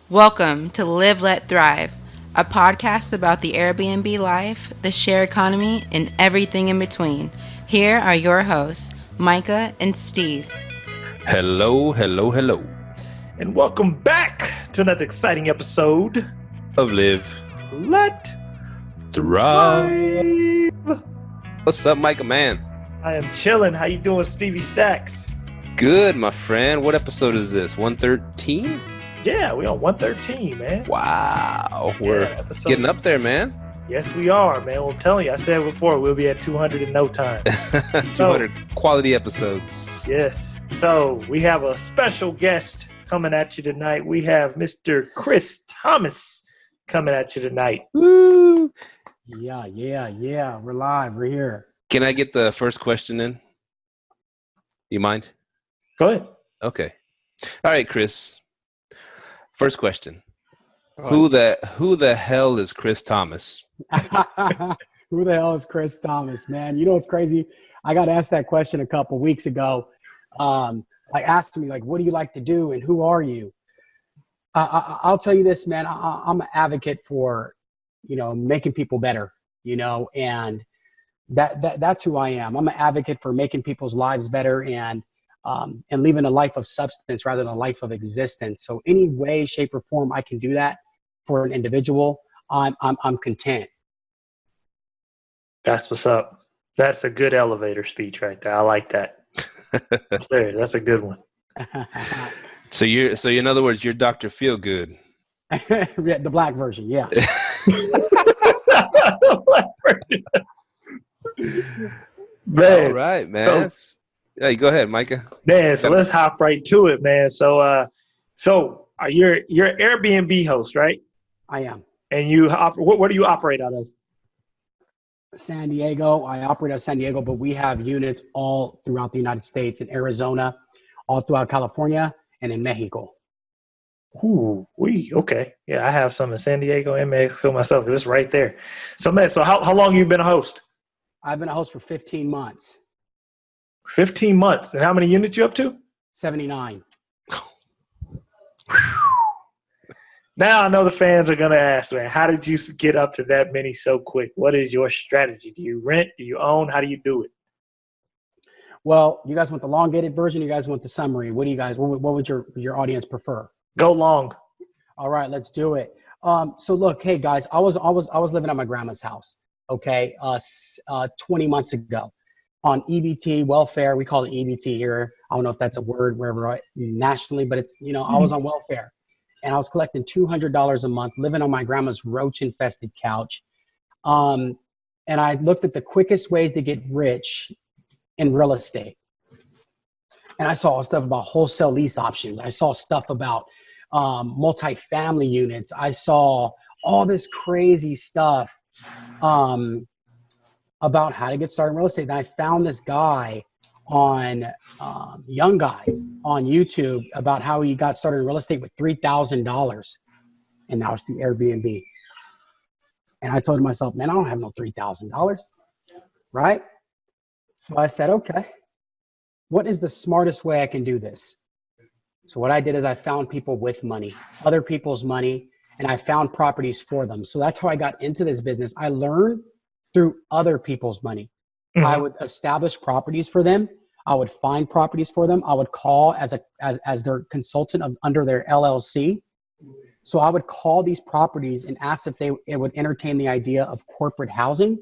Welcome to Live, Let Thrive, a podcast about the Airbnb life, the share economy, and everything in between. Here are your hosts, Myka and Steve. Hello. And welcome back to another exciting episode Of Live, Let Thrive. Thrive. What's up, Myka, man? I am chilling. How you doing, Stevie Stacks? Good, my friend. What episode is this? 113? Yeah, we on 113, man. Wow. We're episode- getting up there, man. Yes, we are, man. Well, I'm telling you, I said before, we'll be at 200 in no time. 200 quality episodes. Yes. So we have a special guest coming at you tonight. We have Mr. ChrisThomas coming at you tonight. Woo. Yeah. We're live. We're here. Can I get the first question in? You mind? Go ahead. Okay. All right, Chris. First question. Who the hell is ChrisThomas? Who the hell is ChrisThomas, man? You know what's crazy? I got asked that question a couple weeks ago. Asked me, what do you like to do and who are you? I'll tell you this, man. I'm an advocate for, making people better, and that's who I am. I'm an advocate for making people's lives better and living a life of substance rather than a life of existence. So any way, shape, or form I can do that for an individual, I'm content. That's what's up. That's a good elevator speech right there. I like that. That's a good one. So in other words, you're Dr. Feelgood. The black version, yeah. Man, All right, man. Yeah, go ahead, Myka. Man, so let's hop right to it, man. So you're Airbnb host, right? I am. And where do you operate out of? San Diego. I operate out of San Diego, but we have units all throughout the United States, in Arizona, all throughout California, and in Mexico. Ooh, okay. Yeah, I have some in San Diego and Mexico myself, because it's right there. So, man, how long have you been a host? I've been a host for 15 months. 15 months. And how many units you up to? 79. Now I know the fans are going to ask, man, how did you get up to that many so quick? What is your strategy? Do you rent? Do you own? How do you do it? Well, you guys want the elongated version? You guys want the summary? What would your audience prefer? Go long. All right, let's do it. So look, hey guys, I was living at my grandma's house, okay, 20 months ago on EBT, welfare. We call it EBT here. I don't know if that's a word wherever nationally, but it's, I was on welfare. And I was collecting $200 a month, living on my grandma's roach-infested couch. And I looked at the quickest ways to get rich in real estate. And I saw stuff about wholesale lease options. I saw stuff about multifamily units. I saw all this crazy stuff about how to get started in real estate. And I found this guy young guy on YouTube about how he got started in real estate with $3,000. And now it's the Airbnb. And I told myself, man, I don't have no $3,000, right? So I said, okay, what is the smartest way I can do this? So what I did is I found people with money, other people's money, and I found properties for them. So that's how I got into this business. I learned through other people's money. Mm-hmm. I would establish properties for them. I would find properties for them. I would call as their consultant under their LLC. So I would call these properties and ask if it would entertain the idea of corporate housing.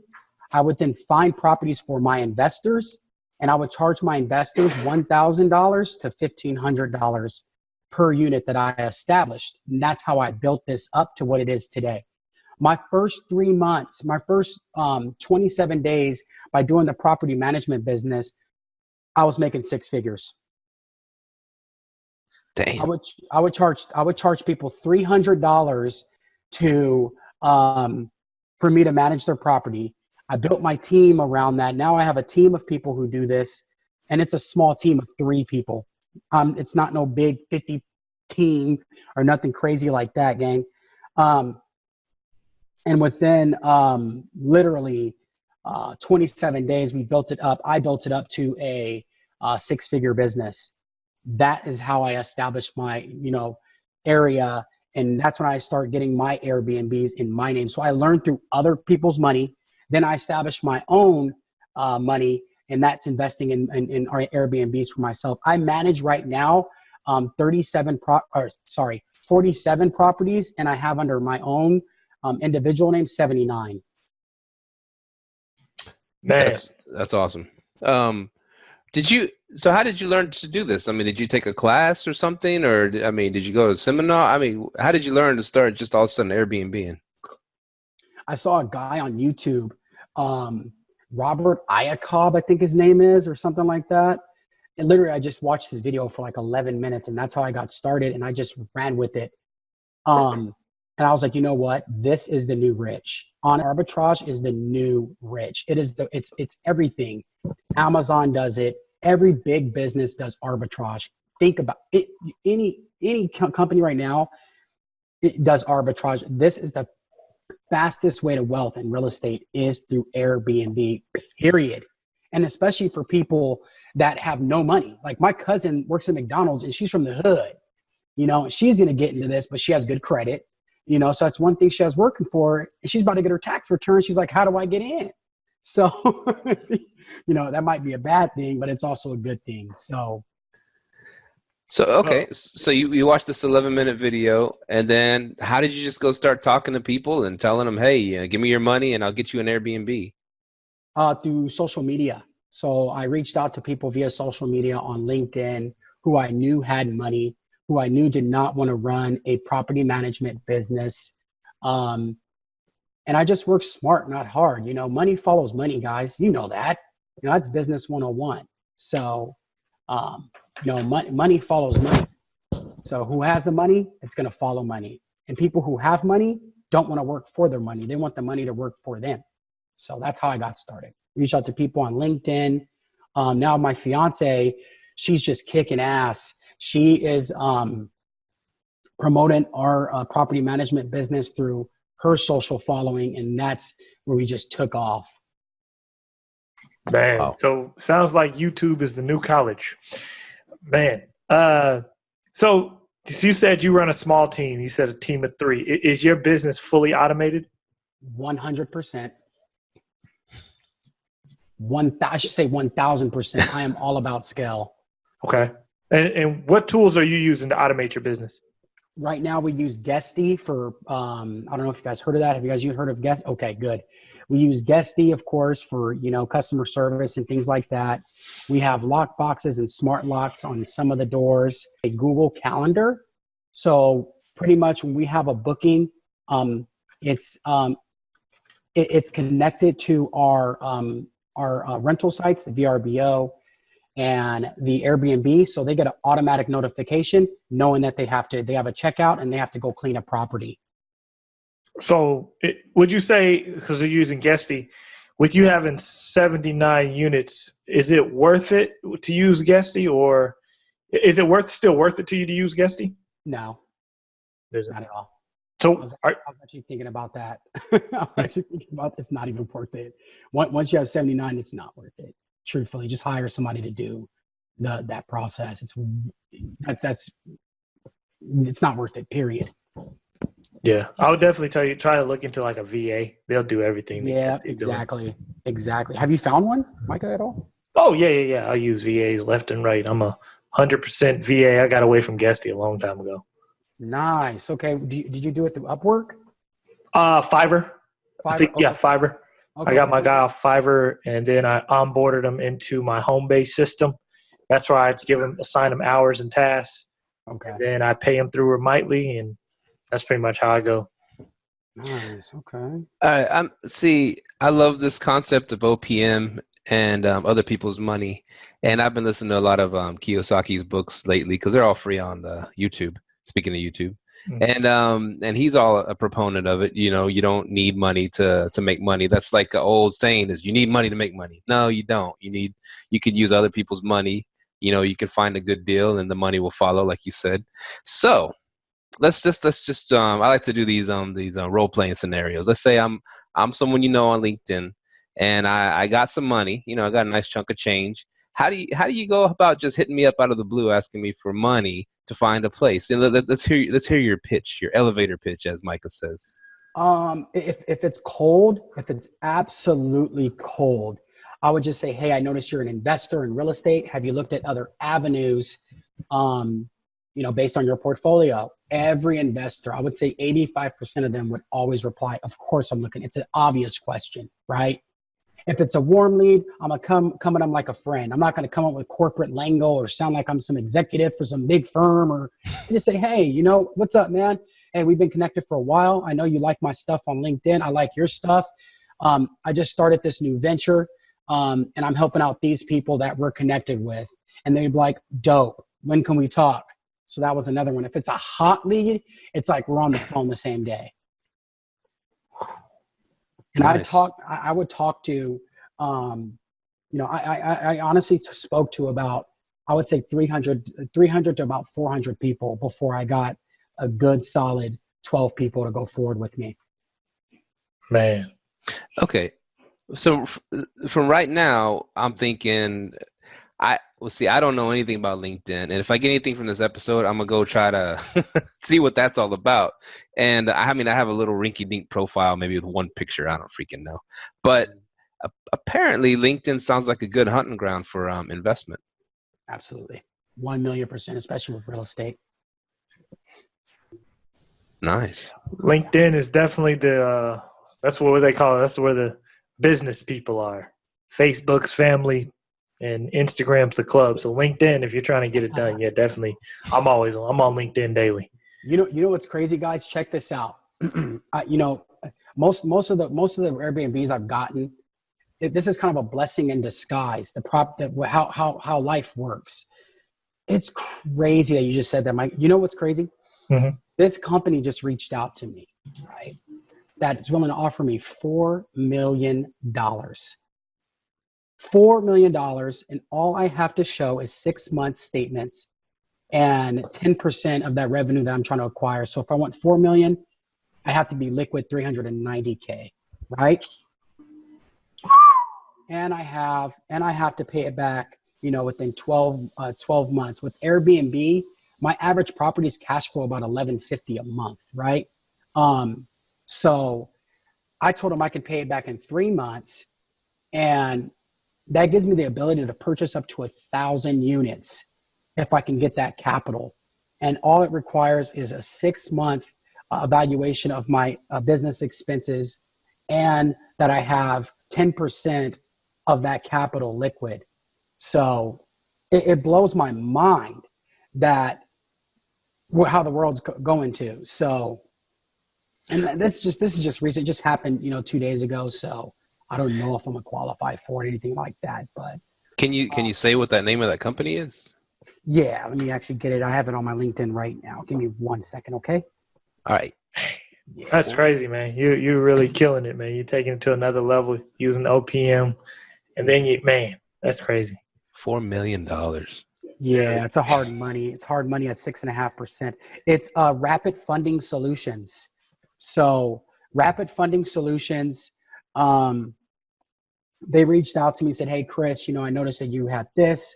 I would then find properties for my investors, and I would charge my investors $1,000 to $1,500 per unit that I established. And that's how I built this up to what it is today. My first 3 months, my first 27 days by doing the property management business, I was making six figures. Damn. I would charge people $300 for me to manage their property. I built my team around that. Now I have a team of people who do this, and it's a small team of 3 people. It's not no big 50 team or nothing crazy like that, gang. And within literally 27 days, we built it up. I built it up to a 6-figure business. That is how I established my, area And that's when I start getting my Airbnbs in my name. So I learned through other people's money. Then I established my own money, and that's investing in our Airbnbs for myself. I manage right now 47 properties, and I have under my own individual name 79. Man, That's awesome. So how did you learn to do this? I mean, did you take a class or something, or I mean, did you go to a seminar? I mean, how did you learn to start just all of a sudden Airbnb? I saw a guy on YouTube, Robert Iacob, I think his name is, or something like that. And literally, I just watched his video for like 11 minutes, and that's how I got started, and I just ran with it. And I was like, you know what? This is the new rich. On arbitrage is the new rich. It's everything. Amazon does it. Every big business does arbitrage. Think about it. Any company right now, it does arbitrage. This is the fastest way to wealth in real estate is through Airbnb, period. And especially for people that have no money. Like my cousin works at McDonald's and she's from the hood, you know, and she's going to get into this, but she has good credit, you know, so that's one thing she has working for her. And she's about to get her tax return. She's like, how do I get in? So, you know, that might be a bad thing, but it's also a good thing. So, okay. So you watched this 11-minute video, and then how did you just go start talking to people and telling them, hey, give me your money and I'll get you an Airbnb? Through social media. So I reached out to people via social media on LinkedIn who I knew had money, who I knew did not want to run a property management business. And I just worked smart, not hard. You know, money follows money, guys. You know that. You know, that's business 101. So, you know, money follows money. So who has the money, it's going to follow money. And people who have money don't want to work for their money. They want the money to work for them. So that's how I got started. Reached out to people on LinkedIn. Now my fiance, she's just kicking ass. She is promoting our property management business through her social following, and that's where we just took off. Man, Wow. So sounds like YouTube is the new college. Man. So you said you run a small team. You said a team of 3. Is your business fully automated? 100%. I should say 1,000%. I am all about scale. Okay. And what tools are you using to automate your business? Right now we use Guesty for, I don't know if you guys heard of that. Have you guys heard of Guest? Okay, good. We use Guesty, of course, for, you know, customer service and things like that. We have lock boxes and smart locks on some of the doors, a Google Calendar. So pretty much when we have a booking, it's connected to our rental sites, the VRBO and the Airbnb. So they get an automatic notification knowing that they have a checkout and they have to go clean a property. So would you say, because you're using Guesty, with you having 79 units, is it worth it to use Guesty, or is it still worth it to you to use Guesty? No, There's not at all. So I was actually thinking about that. I'm actually thinking about it's not even worth it. Once you have 79, it's not worth it. Truthfully, just hire somebody to do that process. It's not worth it, period. yeah, I would definitely tell you, try to look into like a VA. They'll do everything. Yeah, exactly. Have you found one, Myka, at all? Oh, yeah. I use VAs left and right. I'm a 100% VA. I got away from Guesty a long time ago. Nice. Okay. Did you do it through Upwork? Fiverr. I think, Okay. yeah, Fiverr. Okay. I got my guy off Fiverr, and then I onboarded him into my home-based system. That's where I assign him hours and tasks. Okay. And then I pay him through Remotely, and that's pretty much how I go. Nice. Okay. I love this concept of OPM and other people's money, and I've been listening to a lot of Kiyosaki's books lately because they're all free on the YouTube. Speaking of YouTube, and he's all a proponent of it. You know, you don't need money to make money. That's like an old saying: is you need money to make money. No, you don't. You could use other people's money. You know, you can find a good deal, and the money will follow, like you said. So let's just I like to do these role playing scenarios. Let's say I'm someone you know on LinkedIn, and I got some money. You know, I got a nice chunk of change. How do you go about just hitting me up out of the blue asking me for money to find a place? And let's hear your pitch, your elevator pitch, as Myka says. If it's cold, if it's absolutely cold, I would just say, hey, I noticed you're an investor in real estate. Have you looked at other avenues, based on your portfolio? Every investor, I would say 85% of them would always reply, of course I'm looking. It's an obvious question, right? If it's a warm lead, I'm going to come at them like a friend. I'm not going to come up with corporate lingo or sound like I'm some executive for some big firm, or just say, hey, what's up, man? Hey, we've been connected for a while. I know you like my stuff on LinkedIn. I like your stuff. I just started this new venture, and I'm helping out these people that we're connected with. And they'd be like, dope. When can we talk? So that was another one. If it's a hot lead, it's like we're on the phone the same day. And nice. I would talk to, I honestly spoke to about, I would say 300 to about 400 people before I got a good solid 12 people to go forward with me. Man. Okay. So from right now, I'm thinking, I don't know anything about LinkedIn. And if I get anything from this episode, I'm going to go try to see what that's all about. And I have a little rinky-dink profile, maybe with one picture. I don't freaking know. But apparently LinkedIn sounds like a good hunting ground for investment. Absolutely. 1,000,000%, especially with real estate. Nice. LinkedIn is definitely that's what they call it. That's where the business people are. Facebook's family and Instagram's the club. So LinkedIn, if you're trying to get it done, yeah, definitely. I'm on LinkedIn daily. You know what's crazy, guys? Check this out. Most of the Airbnbs I've gotten, this is kind of a blessing in disguise. How life works. It's crazy that you just said that, Mike. You know what's crazy? Mm-hmm. This company just reached out to me, right? That's willing to offer me $4 million. $4 million, and all I have to show is 6 months statements and 10% of that revenue that I'm trying to acquire. So if I want $4 million, I have to be liquid $390K, right? And I have to pay it back, within 12 months. With Airbnb, my average property is cash flow about $1,150 a month, right? So I told him I could pay it back in 3 months, and that gives me the ability to purchase up to 1,000 units if I can get that capital. And all it requires is a 6-month evaluation of my business expenses, and that I have 10% of that capital liquid. So it blows my mind that how the world's going to. So, and this is just recent. It just happened, 2 days ago. So I don't know if I'm gonna qualify for it or anything like that. But can you say what that name of that company is? Yeah, let me actually get it. I have it on my LinkedIn right now. Give me 1 second, okay? All right. Yeah. That's crazy, man. You're really killing it, man. You're taking it to another level using OPM, and then that's crazy. $4 million. Yeah, it's hard money. It's hard money at 6.5%. It's Rapid Funding Solutions. So Rapid Funding Solutions, they reached out to me and said, hey, Chris, I noticed that you had this.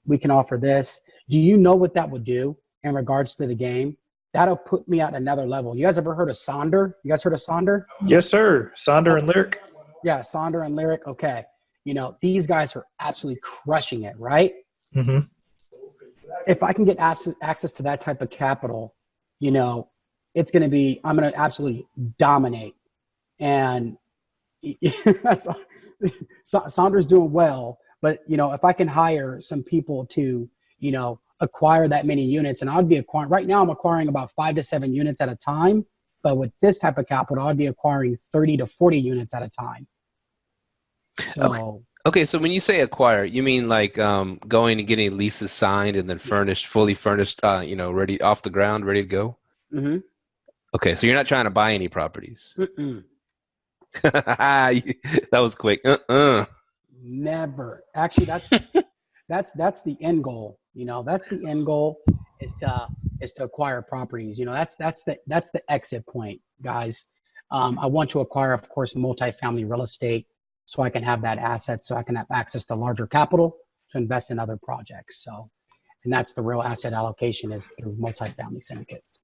We can offer this. Do you know what that would do in regards to the game? That'll put me at another level. You guys ever heard of Sonder? You guys heard of Sonder? Yes, sir. Sonder and Lyric. Yeah, Sonder and Lyric. Okay. These guys are absolutely crushing it, right? Mm-hmm. If I can get access to that type of capital, it's going to be, I'm going to absolutely dominate. And Sonder's doing well, but if I can hire some people to, acquire that many units, and I'd be acquiring, right now I'm acquiring about 5 to 7 units at a time, but with this type of capital, I'd be acquiring 30 to 40 units at a time. So, okay. So when you say acquire, you mean like going and getting leases signed and then fully furnished, ready off the ground, ready to go? Mm-hmm. Okay. So you're not trying to buy any properties. Mm-mm. That was quick. Never. Actually, that's the end goal. That's the end goal is to acquire properties. That's the exit point, guys. I want to acquire, of course, multifamily real estate so I can have that asset, so I can have access to larger capital to invest in other projects. So, And that's the real asset allocation is through multifamily syndicates.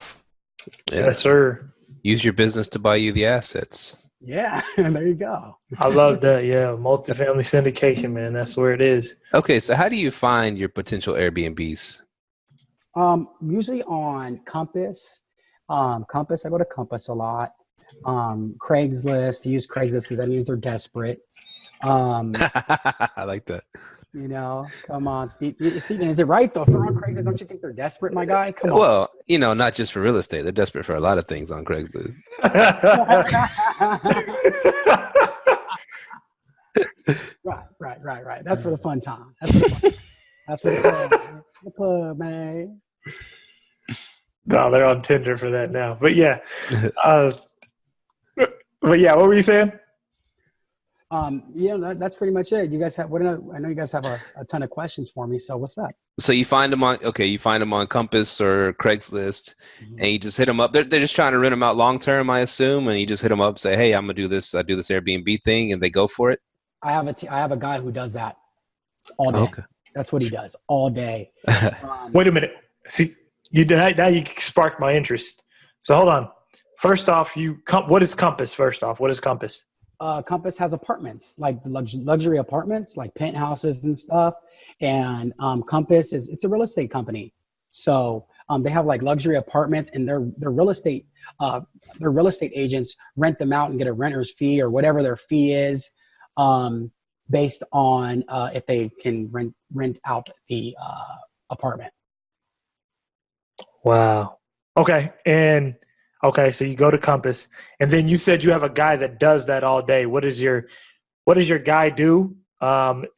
Yes, sir. Use your business to buy you the assets. Yeah, there you go. I love that. Yeah, multifamily syndication, man. That's where it is. Okay, so how do you find your potential Airbnbs? Usually on Compass. Compass, I go to Compass a lot. Craigslist, I use Craigslist because that means they're desperate. I like that. You know, come on, Steven, is it right though? If they're on Craigslist, don't you think they're desperate, my guy? Come on. Well, you know, not just for real estate. They're desperate for a lot of things on Craigslist. Right. That's for the fun time. That's for the fun. That's for the club, man. No, they're on Tinder for that now. But yeah. But yeah, what were you saying? That's pretty much it. You guys have, I know you guys have a ton of questions for me. So what's up? So you find them on Compass or Craigslist, and you just hit them up. They're just trying to rent them out long term, I assume, and you just hit them up, say, "Hey, I'm gonna do this. I do this Airbnb thing," and they go for it. I have a guy who does that all day. Okay. That's what he does all day. Wait a minute. See, now you sparked my interest. So hold on. First off, what is Compass? First off, what is Compass? Compass has apartments, like luxury apartments, like penthouses and stuff. And Compass it's a real estate company. So they have like luxury apartments, and their real estate agents rent them out and get a renter's fee or whatever their fee is, based on if they can rent out the apartment. Wow. Okay. So you go to Compass, and then you said you have a guy that does that all day. What does your guy do?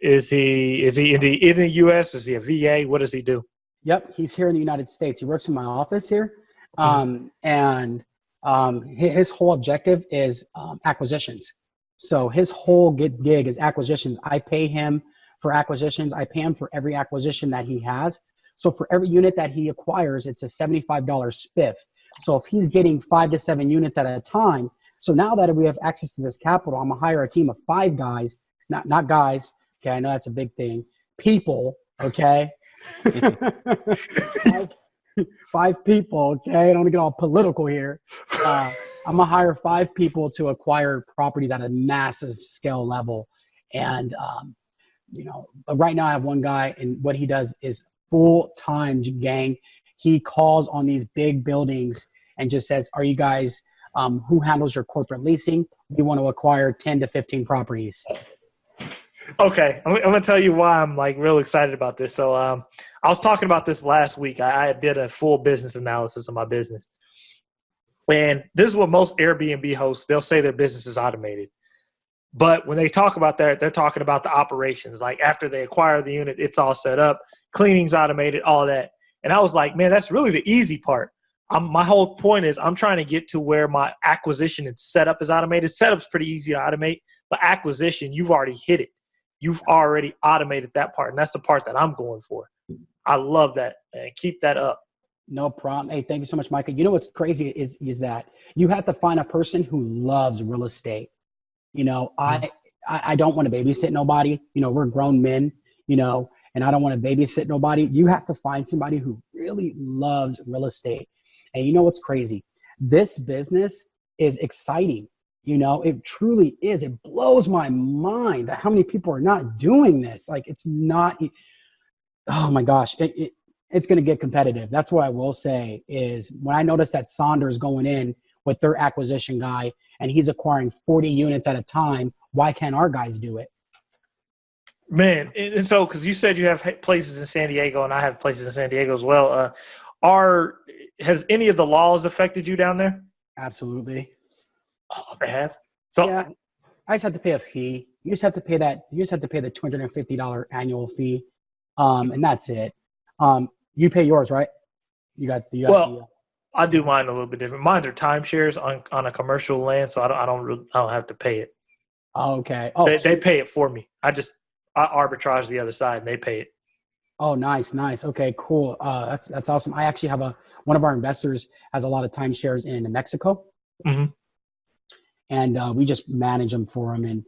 Is he in the U.S.? Is he a VA? What does he do? Yep, he's here in the United States. He works in my office here, and his whole objective is acquisitions. So his whole gig is acquisitions. I pay him for acquisitions. I pay him for every acquisition that he has. So for every unit that he acquires, it's a $75 spiff. So if he's getting 5 to 7 units at a time, so now that we have access to this capital, I'm gonna hire a team of 5 guys, not guys. Okay, I know that's a big thing. People, okay, 5 people. Okay, I don't want to get all political here. I'm gonna hire 5 people to acquire properties at a massive scale level, and right now I have one guy, and what he does is full-time, gang. He calls on these big buildings and just says, "Are you guys, who handles your corporate leasing? We want to acquire 10 to 15 properties." Okay, I'm going to tell you why I'm like real excited about this. So I was talking about this last week. I did a full business analysis of my business. And this is what most Airbnb hosts, they'll say their business is automated. But when they talk about that, they're talking about the operations. Like after they acquire the unit, it's all set up, cleaning's automated, all that. And I was like, man, that's really the easy part. My whole point is I'm trying to get to where my acquisition and setup is automated. Setup's pretty easy to automate, but acquisition, you've already hit it. You've already automated that part, and that's the part that I'm going for. I love that, and keep that up. No problem. Hey, thank you so much, Myka. You know what's crazy is that you have to find a person who loves real estate. You know, I don't want to babysit nobody. You know, we're grown men, and I don't want to babysit nobody. You have to find somebody who really loves real estate. And you know what's crazy? This business is exciting. It truly is. It blows my mind that how many people are not doing this. Like it's not, oh my gosh, it's going to get competitive. That's what I will say is when I noticed that Saunders going in with their acquisition guy and he's acquiring 40 units at a time, why can't our guys do it? Man, and so because you said you have places in San Diego and I have places in San Diego as well. Has any of the laws affected you down there? Absolutely. Oh, they have. So yeah, I just have to pay a fee. You just have to pay that. You just have to pay the $250 annual fee, and that's it. You pay yours, right? I do mine a little bit different. Mine are timeshares on a commercial land, so I don't have to pay it. Oh, okay. They pay it for me. I arbitrage the other side, and they pay it. Oh, nice. Okay, cool. That's awesome. I actually have one of our investors has a lot of timeshares in Mexico, and we just manage them for him. And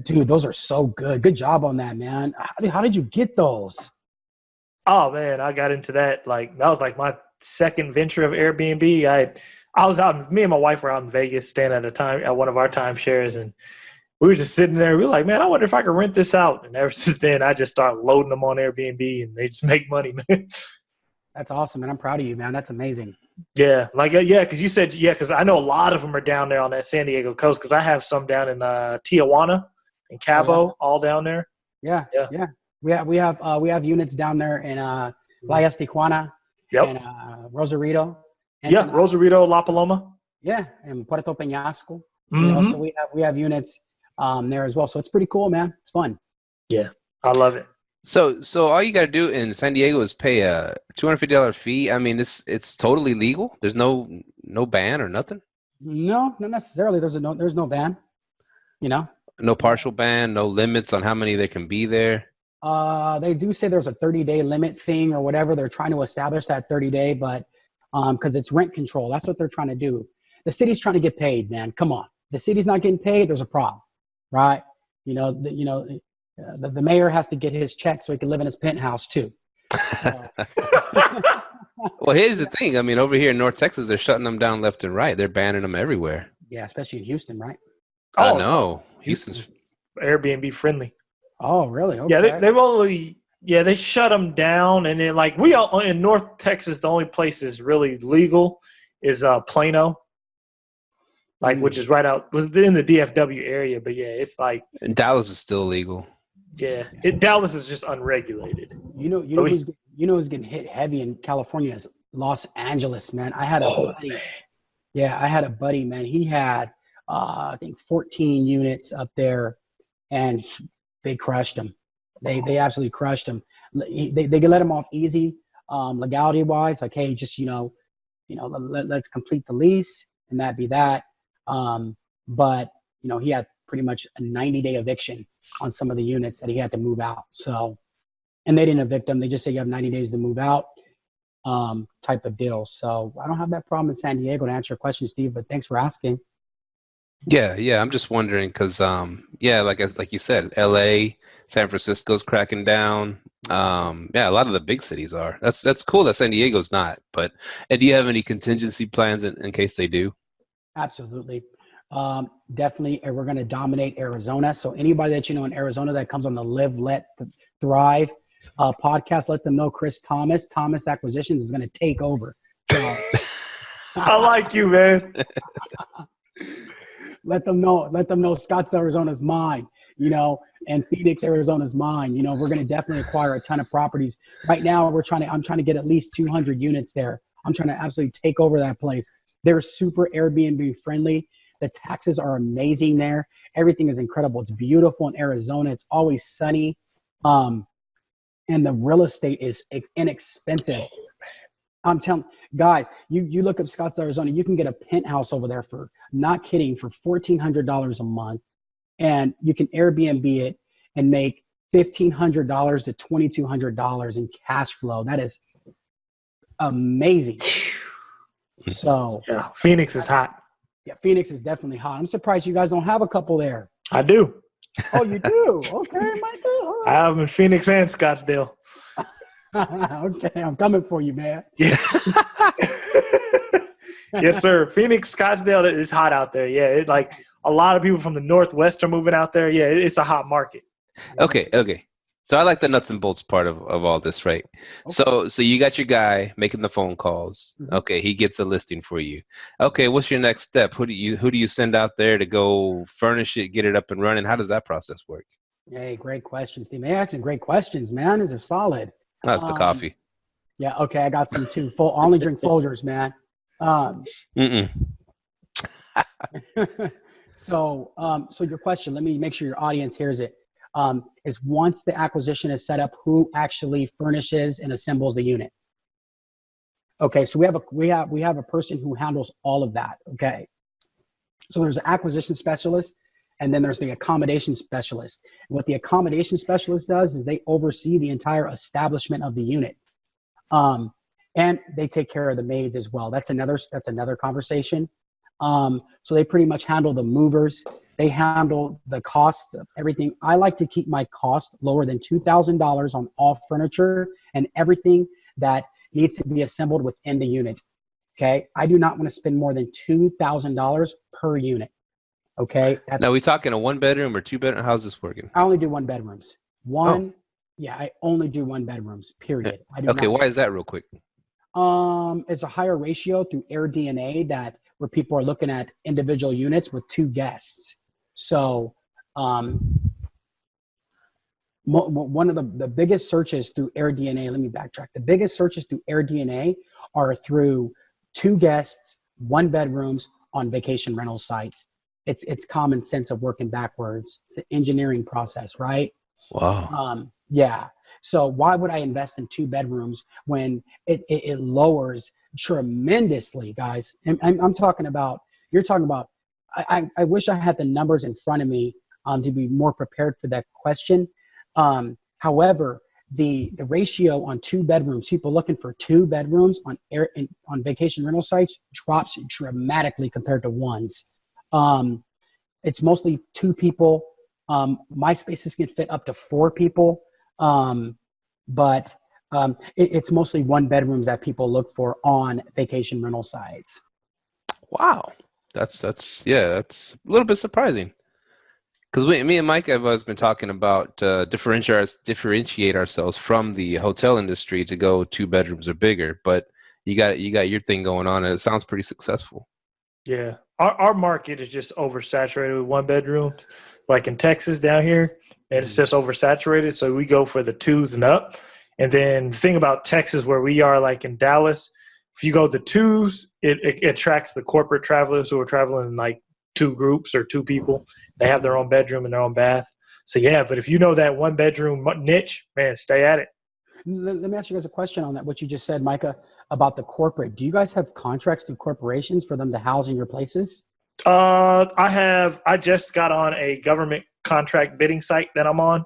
dude, those are so good. Good job on that, man. How did you get those? Oh man, I got into that. Like that was like my second venture of Airbnb. I was out. Me and my wife were out in Vegas, staying at one of our timeshares, and we were just sitting there. We were like, man, I wonder if I could rent this out. And ever since then, I just started loading them on Airbnb, and they just make money, man. That's awesome, and I'm proud of you, man. That's amazing. Yeah, because you said because I know a lot of them are down there on that San Diego coast. Because I have some down in Tijuana and Cabo, all down there. Yeah. We have units down there in Playas Tijuana, and Rosarito. And Rosarito, La Paloma. Yeah, and Puerto Peñasco. Mm-hmm. So we have units there as well. So it's pretty cool, man. It's fun. Yeah, I love it. So all you got to do in San Diego is pay a $250 fee. I mean, it's totally legal. There's no ban or nothing. No, not necessarily. There's no ban. You know, no partial ban, no limits on how many there can be there. They do say there's a 30-day limit thing or whatever. They're trying to establish that 30-day, but because it's rent control, that's what they're trying to do. The city's trying to get paid, man. Come on, the city's not getting paid. There's a problem, right? The mayor has to get his check so he can live in his penthouse too. Well, here's the thing. I mean, over here in North Texas, they're shutting them down left and right. They're banning them everywhere. Yeah, especially in Houston, right? Oh, no. Houston's Airbnb friendly. Oh, really? Okay. Yeah, they shut them down. And then like in North Texas, the only place is really legal is Plano. Which is was in the DFW area. But yeah, it's like. And Dallas is still illegal. Yeah, Dallas is just unregulated. You know who's getting hit heavy in California is Los Angeles, man. I had a buddy. Yeah, I had a buddy, man. He had I think 14 units up there, and they crushed him. They absolutely crushed him. They let him off easy, legality wise. Like, hey, just let's complete the lease, and that'd be that. But he had pretty much a 90-day eviction on some of the units that he had to move out. So, and they didn't evict him. They just say you have 90 days to move out, type of deal. So I don't have that problem in San Diego to answer your question, Steve, but thanks for asking. Yeah. I'm just wondering because, like you said, LA, San Francisco's cracking down. A lot of the big cities are. That's cool that San Diego's not. But do you have any contingency plans in case they do? Absolutely. Definitely, we're going to dominate Arizona. So anybody that in Arizona that comes on the Live, Let Thrive podcast, let them know Thomas Acquisitions is going to take over. So, I like you, man. Let them know Scottsdale, Arizona's mine, and Phoenix, Arizona's mine. We're going to definitely acquire a ton of properties. Right now, I'm trying to get at least 200 units there. I'm trying to absolutely take over that place. They're super Airbnb friendly. The taxes are amazing there. Everything is incredible. It's beautiful in Arizona. It's always sunny. And the real estate is inexpensive. I'm telling guys, you look up Scottsdale, Arizona, you can get a penthouse over there for, not kidding, for $1,400 a month. And you can Airbnb it and make $1,500 to $2,200 in cash flow. That is amazing. So yeah, Phoenix is hot. Yeah, Phoenix is definitely hot. I'm surprised you guys don't have a couple there. I do. Oh, you do? Okay, Myka. I have them in Phoenix and Scottsdale. Okay, I'm coming for you, man. Yeah. Yes, sir. Phoenix, Scottsdale, it's hot out there. Yeah, like a lot of people from the Northwest are moving out there. Yeah, it's a hot market. Okay. So I like the nuts and bolts part of all this, right? Okay. So you got your guy making the phone calls. Mm-hmm. Okay, he gets a listing for you. Okay, what's your next step? Who do you send out there to go furnish it, get it up and running? How does that process work? Hey, great questions, Steve. Hey, actually, great questions, man. These are solid. That's the coffee. Yeah, okay, I got some too. I only drink Folgers, man. So your question, let me make sure your audience hears it. Is once the acquisition is set up, who actually furnishes and assembles the unit? Okay, so we have a person who handles all of that. Okay, so there's an acquisition specialist, and then there's the accommodation specialist. And what the accommodation specialist does is they oversee the entire establishment of the unit, and they take care of the maids as well. That's another conversation. So they pretty much handle the movers. They handle the costs of everything. I like to keep my cost lower than $2,000 on all furniture and everything that needs to be assembled within the unit. Okay. I do not want to spend more than $2,000 per unit. Okay. Now, we talking a 1-bedroom or 2-bedroom? How's this working? I only do 1-bedrooms. Yeah, I only do 1-bedrooms, period. I do okay. not. Why is that real quick? It's a higher ratio through AirDNA where people are looking at individual units with 2 guests. So, one of the biggest searches through AirDNA, let me backtrack. The biggest searches through AirDNA are through 2 guests, 1-bedrooms on vacation rental sites. It's common sense of working backwards. It's the engineering process, right? Wow. Yeah. So why would I invest in 2 bedrooms when it lowers tremendously, guys? And I'm talking about, you're talking about, I wish I had the numbers in front of me to be more prepared for that question. However, the ratio on 2 bedrooms, people looking for 2 bedrooms on vacation rental sites drops dramatically compared to ones. It's mostly 2 people. My spaces can fit up to 4 people. But it's mostly 1-bedrooms that people look for on vacation rental sites. Wow. That's a little bit surprising. Because me and Mike have always been talking about differentiate ourselves from the hotel industry to go 2 bedrooms or bigger. But you got your thing going on, and it sounds pretty successful. Yeah, our market is just oversaturated with 1-bedrooms, like in Texas down here, and it's just oversaturated. So we go for the 2s and up. And then the thing about Texas, where we are, like in Dallas, if you go the 2s, it attracts the corporate travelers who are traveling in like 2 groups or 2 people. They have their own bedroom and their own bath. So yeah, but if you know that 1-bedroom niche, man, stay at it. Let me ask you guys a question on that, what you just said, Myka, about the do you guys have contracts through corporations for them to house in your places? I just got on a government contract bidding site that I'm on,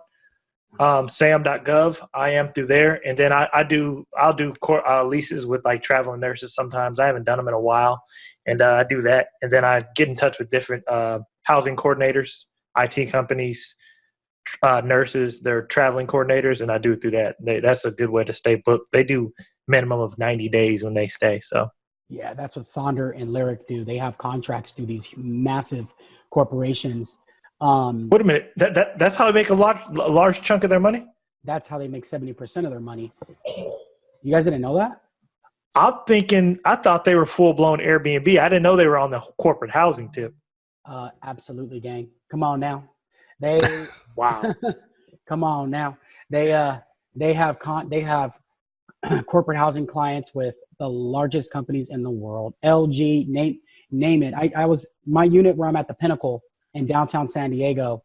sam.gov. I am through there. And then I'll do leases with like traveling nurses sometimes. I haven't done them in a while. And I do that. And then I get in touch with different housing coordinators, IT companies, nurses, they're traveling coordinators, and I do it through that. That's a good way to stay booked. They do minimum of 90 days when they stay. So yeah, that's what Sonder and Lyric do. They have contracts through these massive corporations. Wait a minute, that's how they make a large chunk of their money? That's how they make 70% of their money. You guys didn't know that? I thought they were full-blown Airbnb. I didn't know they were on the corporate housing tip. Absolutely, gang. Come on now. They wow. Come on now. They have corporate housing clients with the largest companies in the world. LG, name it. I was my unit where I'm at the Pinnacle in downtown San Diego.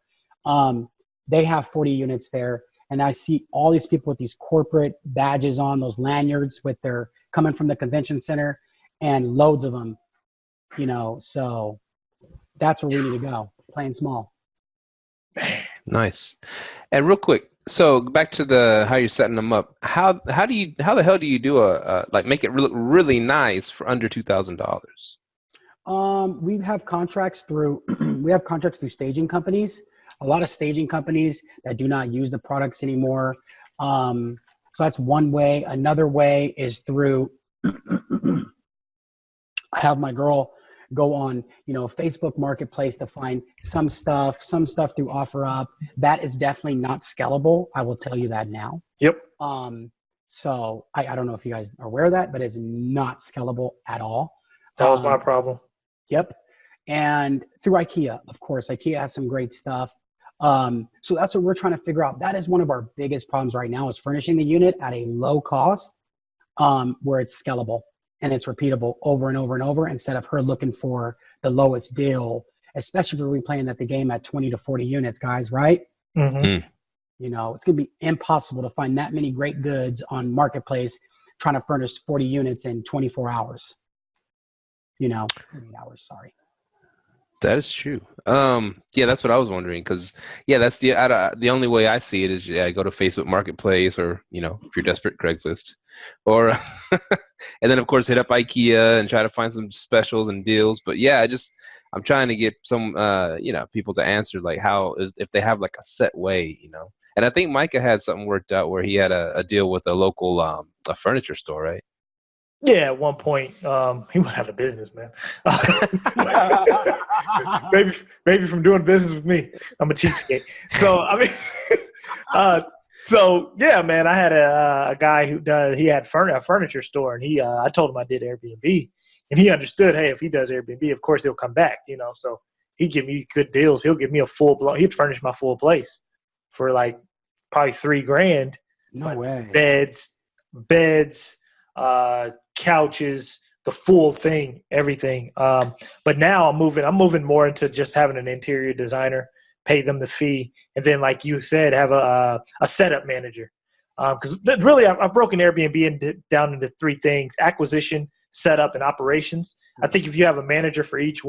They have 40 units there, and I see all these people with these corporate badges on, those lanyards with their coming from the convention center, and loads of them. So that's where we need to go. Playing small. Nice. And real quick, so back to how you're setting them up. How the hell do you do make it look really nice for under $2,000? We have contracts through staging companies. A lot of staging companies that do not use the products anymore. So that's one way. Another way is through I have my girl go on, Facebook Marketplace to find some stuff through OfferUp. That is definitely not scalable. I will tell you that now. Yep. So I don't know if you guys are aware of that, but it's not scalable at all. That was my problem. Yep. And through IKEA, of course. IKEA has some great stuff. So that's what we're trying to figure out. That is one of our biggest problems right now, is furnishing the unit at a low cost, where it's scalable and it's repeatable over and over and over, instead of her looking for the lowest deal, especially if we're playing at the game at 20 to 40 units, guys, right? Mm-hmm. It's going to be impossible to find that many great goods on Marketplace trying to furnish 40 units in 24 hours. 48 hours, sorry. That is true. Yeah, that's what I was wondering. Because that's the only way I see it is go to Facebook Marketplace, or if you're desperate, Craigslist, or And then of course hit up IKEA and try to find some specials and deals. But yeah, I'm trying to get some people to answer like if they have like a set way, And I think Myka had something worked out where he had a deal with a local a furniture store, right? Yeah, at one point, he went out of business, man. maybe from doing business with me. I'm a cheapskate. So I mean, so yeah, man. I had a guy he had a furniture store, and I told him I did Airbnb, and he understood. Hey, if he does Airbnb, of course he'll come back. So he'd give me good deals. He'll give me a full blown. He'd furnish my full place for like probably $3,000. No way. Beds, couches, the full thing, everything. But now I'm moving more into just having an interior designer, pay them the fee, and then like you said, have a setup manager. Because really, I've broken Airbnb down into 3 things: acquisition, setup, and operations. I think if you have a manager for each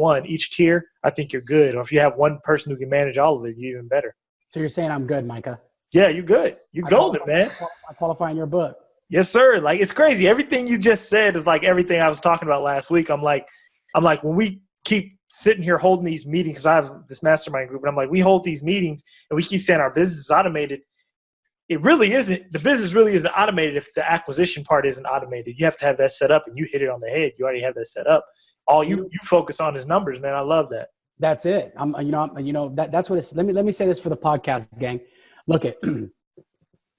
tier, I think you're good. Or if you have one person who can manage all of it, you're even better. So you're saying I'm good, Myka? Yeah, you're good. You're golden, man. I qualify in your book. Yes, sir. Like, it's crazy. Everything you just said is like everything I was talking about last week. I'm like, when we keep sitting here holding these meetings, because I have this mastermind group, and I'm like, we hold these meetings and we keep saying our business is automated. It really isn't. The business really isn't automated if the acquisition part isn't automated. You have to have that set up, and you hit it on the head. You already have that set up. All you focus on is numbers, man. I love that. That's it. That's what it's. Let me say this for the podcast, gang. Look at.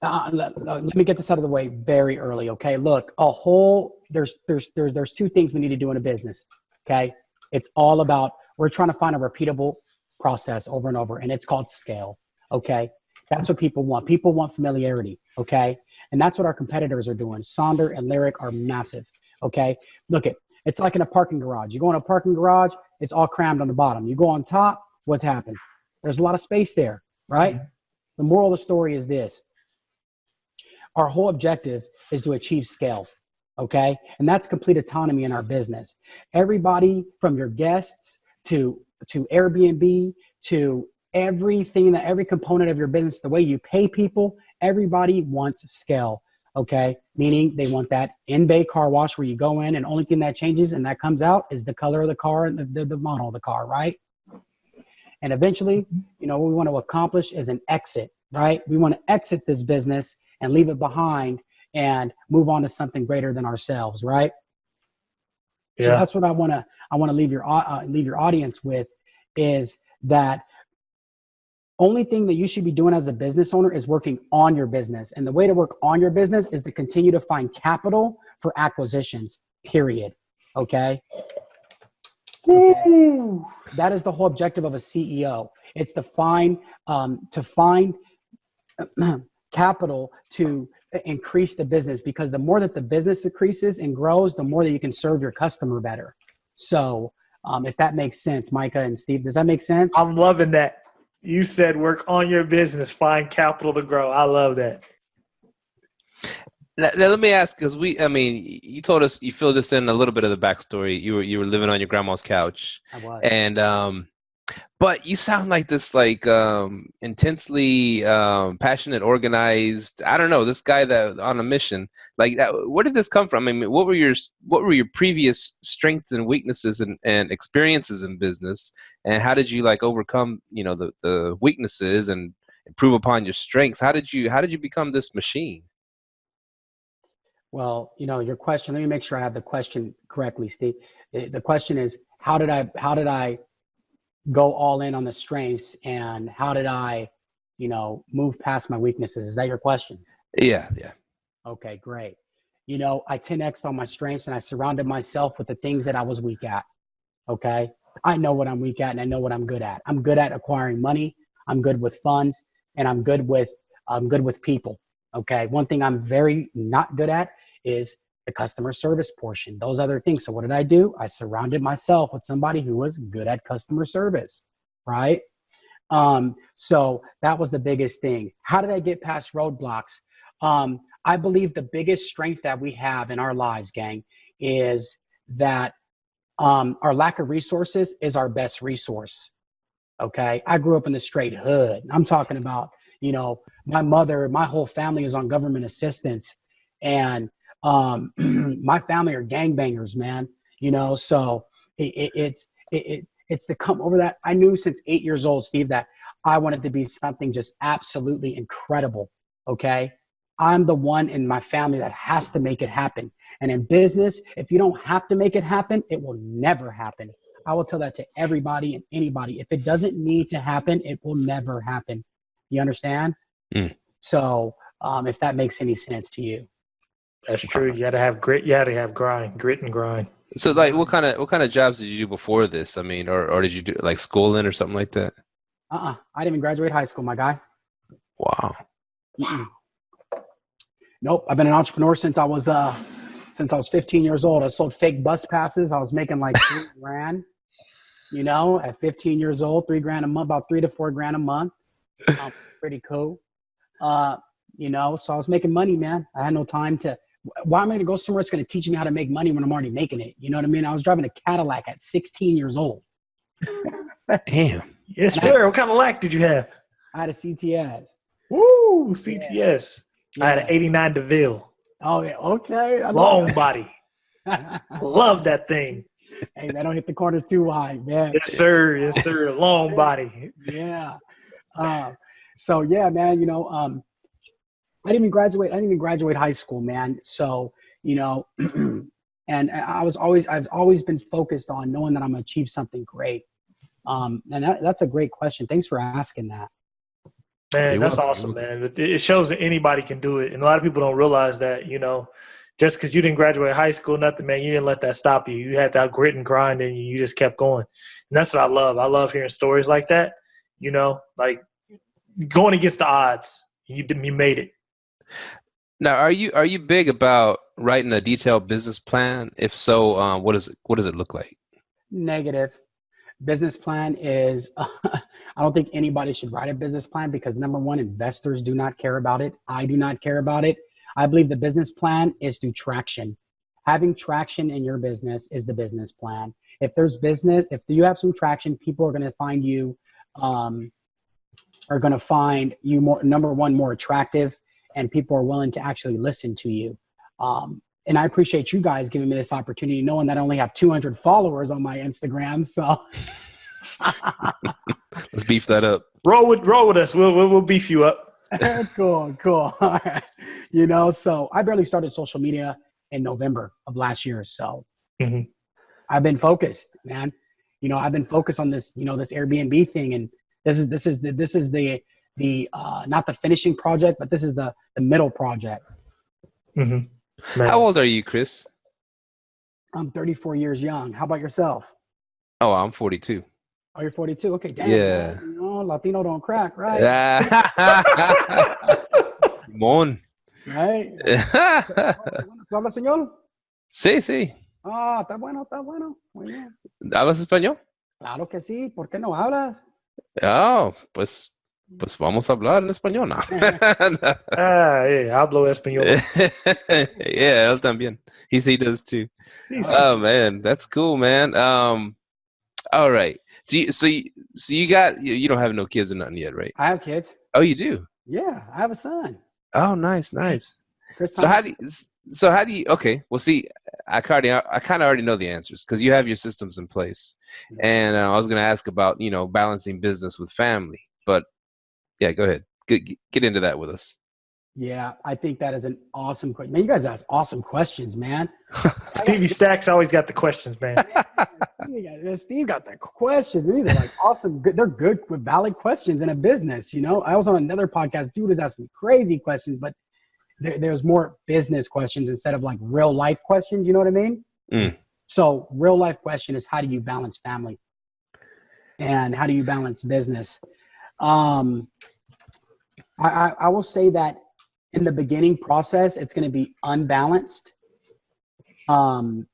Let me get this out of the way very early, okay? Look, there's 2 things we need to do in a business, okay? It's all about, we're trying to find a repeatable process over and over, and it's called scale, okay? That's what people want. People want familiarity, okay? And that's what our competitors are doing. Sonder and Lyric are massive, okay? Look, it's like in a parking garage. You go in a parking garage, it's all crammed on the bottom. You go on top, what happens? There's a lot of space there, right? Mm-hmm. The moral of the story is this. Our whole objective is to achieve scale, okay? And that's complete autonomy in our business. Everybody from your guests to Airbnb to everything, every component of your business, the way you pay people, everybody wants scale, okay? Meaning they want that in-bay car wash where you go in and only thing that changes and that comes out is the color of the car and the model of the car, right? And eventually, what we want to accomplish is an exit, right? We want to exit this business and leave it behind and move on to something greater than ourselves, right? Yeah. So that's what I want to leave your audience with, is that only thing that you should be doing as a business owner is working on your business. And the way to work on your business is to continue to find capital for acquisitions, period. Okay? Ooh. That is the whole objective of a CEO. It's to find capital to increase the business, because the more that the business increases and grows, the more that you can serve your customer better. So if that makes sense, Myka and Steve, does that make sense? I'm loving that. You said work on your business, find capital to grow. I love that. Now, let me ask, because you told us, you filled us in a little bit of the backstory. You were living on your grandma's couch. I was. And but you sound like this intensely passionate, organized. I don't know, this guy that on a mission. Like, where did this come from? I mean, what were your previous strengths and weaknesses and experiences in business, and how did you overcome the weaknesses and improve upon your strengths? How did you become this machine? Well, your question. Let me make sure I have the question correctly, Steve. The question is, how did I go all in on the strengths, and how did I, move past my weaknesses? Is that your question? Yeah. Okay, great. I 10x'd on my strengths, and I surrounded myself with the things that I was weak at. Okay. I know what I'm weak at, and I know what I'm good at. I'm good at acquiring money. I'm good with funds, and I'm good with people. Okay. One thing I'm very not good at is the customer service portion, those other things. So what did I do? I surrounded myself with somebody who was good at customer service, right? So that was the biggest thing. How did I get past roadblocks? I believe the biggest strength that we have in our lives, gang, is that our lack of resources is our best resource. Okay. I grew up in the straight hood. I'm talking about, my mother, my whole family is on government assistance. And My family are gangbangers, man. You know, so it's to come over that. I knew since 8 years old, Steve, that I wanted to be something just absolutely incredible. Okay. I'm the one in my family that has to make it happen. And in business, if you don't have to make it happen, it will never happen. I will tell that to everybody and anybody. If it doesn't need to happen, it will never happen. You understand? So if that makes any sense to you. That's true. You got to have grit. You got to have grit and grind. So like what kind of jobs did you do before this? I mean, or did you do like schooling or something like that? I didn't even graduate high school, my guy. Wow. Nope. I've been an entrepreneur since I was 15 years old. I sold fake bus passes. I was making like $3,000, you know, at 15 years old, $3,000 a month, about $3,000 to $4,000 a month. Pretty cool. You know, so I was making money, man. I had no time to, why am I going to go somewhere that's going to teach me how to make money when I'm already making it? You know what I mean? I was driving a Cadillac at 16 years old. Damn. Yes, sir. What kind of lack did you have? I had a CTS. Woo, CTS. Yeah. I had an 89 DeVille. Oh, yeah. Okay. Long body. Love that thing. Hey, man, don't hit the corners too wide, man. Yes, sir. Yes, sir. Long body. Yeah. So, yeah, man, you know, I didn't even graduate high school, man. So, you know, and I've always been focused on knowing that I'm going to achieve something great. And that's a great question. Thanks for asking that. Man, that's awesome, man. It shows that anybody can do it. And a lot of people don't realize that, you know, just because you didn't graduate high school, nothing, man, you didn't let that stop you. You had that grit and grind and you just kept going. And that's what I love. I love hearing stories like that, you know, like going against the odds. You made it. Now, are you big about writing a detailed business plan? If so, what does it look like? Negative. Business plan is, I don't think anybody should write a business plan because number one, investors do not care about it. I do not care about it. I believe the business plan is through traction. Having traction in your business is the business plan. If there's business, if you have some traction, people are going to find you, more, number one, more attractive, and people are willing to actually listen to you. And I appreciate you guys giving me this opportunity, knowing that I only have 200 followers on my Instagram. So let's beef that up. Roll with us. We'll beef you up. Cool. All right. You know, so I barely started social media in November of last year. So I've been focused, man. You know, I've been focused on this, you know, this Airbnb thing. And this is the not the finishing project, but this is the middle project. Mm-hmm. How old are you, Chris? I'm 34 years young. How about yourself? Oh, I'm 42. Oh, you're 42. Okay, damn. Yeah. You know, Latino don't crack, right? Mon. Right. ¿Tú hablas español? Sí. Ah, está bueno. Muy bien. ¿Hablas español? Claro que sí. ¿Por qué no hablas? Oh, pues vamos a hablar en español, ¿no? Yeah, hablo español. Yeah, él también. He does too. Oh man, that's cool, man. All right. So you don't have no kids or nothing yet, right? I have kids. Oh, you do? Yeah, I have a son. Oh, nice. So how do you? Okay, well, see, I kind of already know the answers because you have your systems in place, and I was going to ask about balancing business with family, but yeah, go ahead, get into that with us. Yeah, I think that is an awesome question. Man, you guys ask awesome questions, man. Stevie Stacks always got the questions, man. Steve got the questions. These are like awesome. Good. They're good with valid questions in a business. You know, I was on another podcast. Dude was asking crazy questions, but there's more business questions instead of like real life questions. You know what I mean? So real life question is, how do you balance family and how do you balance business? I will say that in the beginning process, it's going to be unbalanced. And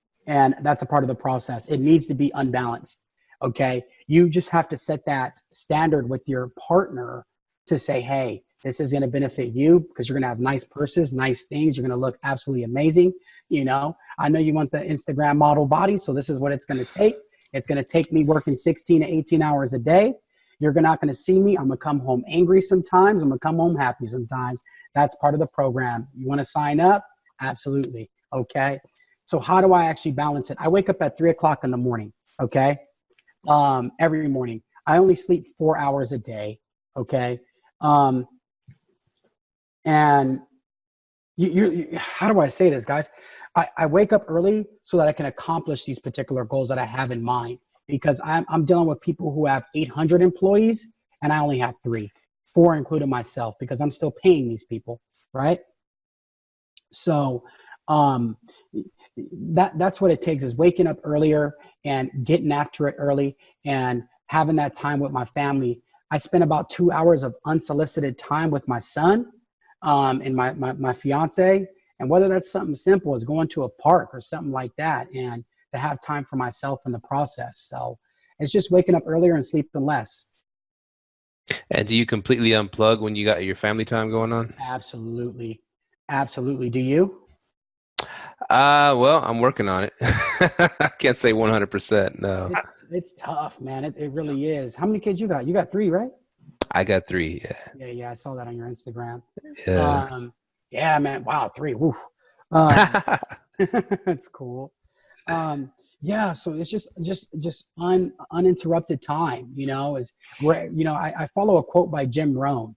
that's a part of the process. It needs to be unbalanced. Okay. You just have to set that standard with your partner to say, hey, this is going to benefit you because you're going to have nice purses, nice things. You're going to look absolutely amazing. You know, I know you want the Instagram model body. So this is what it's going to take. It's going to take me working 16 to 18 hours a day. You're not going to see me. I'm going to come home angry sometimes. I'm going to come home happy sometimes. That's part of the program. You want to sign up? Absolutely. Okay. So how do I actually balance it? I wake up at 3:00 in the morning. Okay. Every morning. I only sleep 4 hours a day. Okay. And how do I say this, guys? I wake up early so that I can accomplish these particular goals that I have in mind, because I'm dealing with people who have 800 employees and I only have 4 including myself, because I'm still paying these people, right? So that's what it takes, is waking up earlier and getting after it early and having that time with my family. I spend about 2 hours of unsolicited time with my son and my fiance. And whether that's something simple as going to a park or something like that, and to have time for myself in the process. So it's just waking up earlier and sleeping less. And do you completely unplug when you got your family time going on? Absolutely. Absolutely. Do you? Well, I'm working on it. I can't say 100%. No. It's tough, man. It really is. How many kids you got? You got 3, right? I got 3. Yeah. Yeah. I saw that on your Instagram. Yeah. Yeah, man. Wow. 3. Woo. That's cool. Yeah. So it's just uninterrupted time, is where, I follow a quote by Jim Rohn.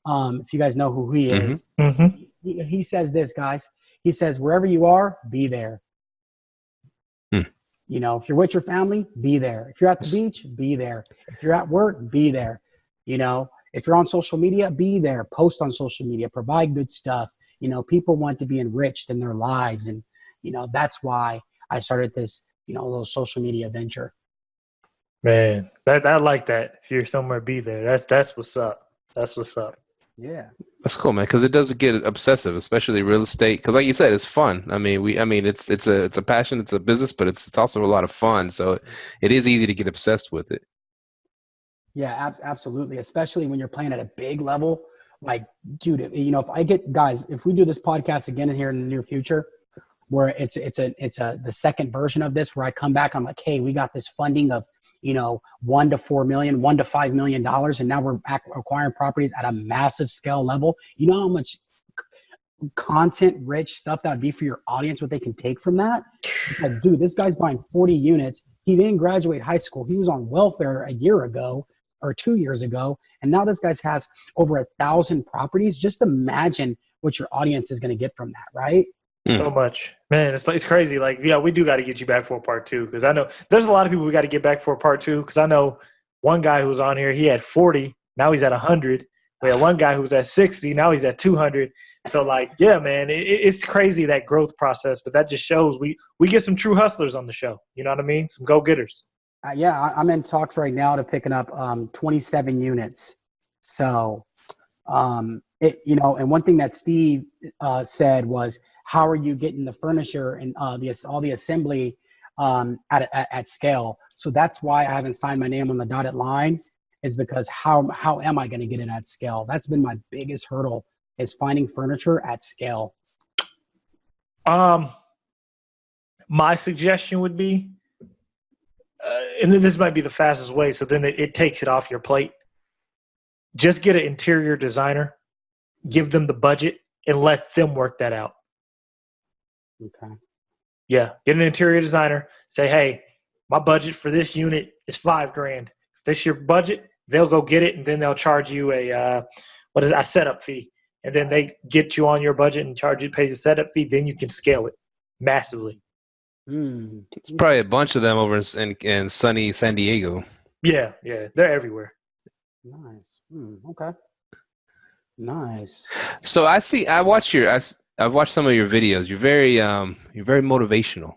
If you guys know who he is, Mm-hmm. he says this, guys. He says, wherever you are, be there. If you're with your family, be there. If you're at the beach, be there. If you're at work, be there. If you're on social media, be there. Post on social media, provide good stuff. People want to be enriched in their lives. And, that's why I started this, little social media venture. Man, I like that. If you're somewhere, be there. That's what's up. That's what's up. Yeah. That's cool, man. Because it does get obsessive, especially real estate. Because, like you said, it's fun. It's a passion, it's a business, but it's also a lot of fun. So it is easy to get obsessed with it. Yeah, absolutely. Especially when you're playing at a big level. Like, dude, if we do this podcast again here in the near future, where it's the second version of this, where I come back, I'm like, hey, we got this funding of, $1 to $4 million, $1 to $5 million. And now we're acquiring properties at a massive scale level. You know how much content rich stuff that would be for your audience, what they can take from that? It's like, dude, this guy's buying 40 units. He didn't graduate high school. He was on welfare a year ago or 2 years ago. And now this guy has over 1,000 properties. Just imagine what your audience is going to get from that, right? So much, man. It's crazy. Like, yeah, we do got to get you back for a part 2, because I know there's a lot of people we got to get back for a part 2. Because I know one guy who was on here, he had 40, now he's at 100. We had one guy who was at 60, now he's at 200. So, like, yeah, man, it's crazy, that growth process. But that just shows we get some true hustlers on the show. You know what I mean? Some go getters. Yeah, I'm in talks right now to picking up 27 units. So, and one thing that Steve said was, how are you getting the furniture and all the assembly at scale? So that's why I haven't signed my name on the dotted line, is because how am I going to get it at scale? That's been my biggest hurdle, is finding furniture at scale. My suggestion would be, and then this might be the fastest way, so then it takes it off your plate. Just get an interior designer, give them the budget, and let them work that out. Okay. Yeah, get an interior designer. Say, hey, my budget for this unit is $5,000. If this is your budget, they'll go get it, and then they'll charge you a setup fee. And then they get you on your budget and pay the setup fee. Then you can scale it massively. It's probably a bunch of them over in sunny San Diego. Yeah, they're everywhere. Nice. Okay. Nice. So I've watched some of your videos. You're very motivational,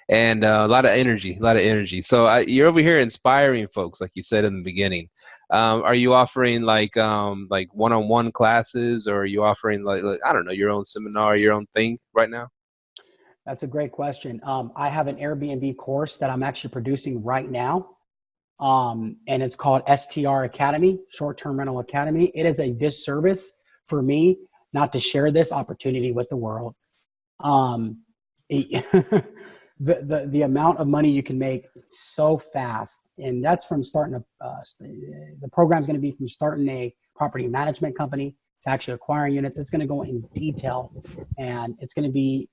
and a lot of energy. So you're over here inspiring folks, like you said in the beginning. Are you offering like one-on-one classes, or are you offering like I don't know, your own seminar, your own thing right now? That's a great question. I have an Airbnb course that I'm actually producing right now. And it's called STR Academy, Short-Term Rental Academy. It is a disservice for me not to share this opportunity with the world. The amount of money you can make so fast, and that's from starting the program's going to be from starting a property management company to actually acquiring units. It's going to go in detail, and it's going to be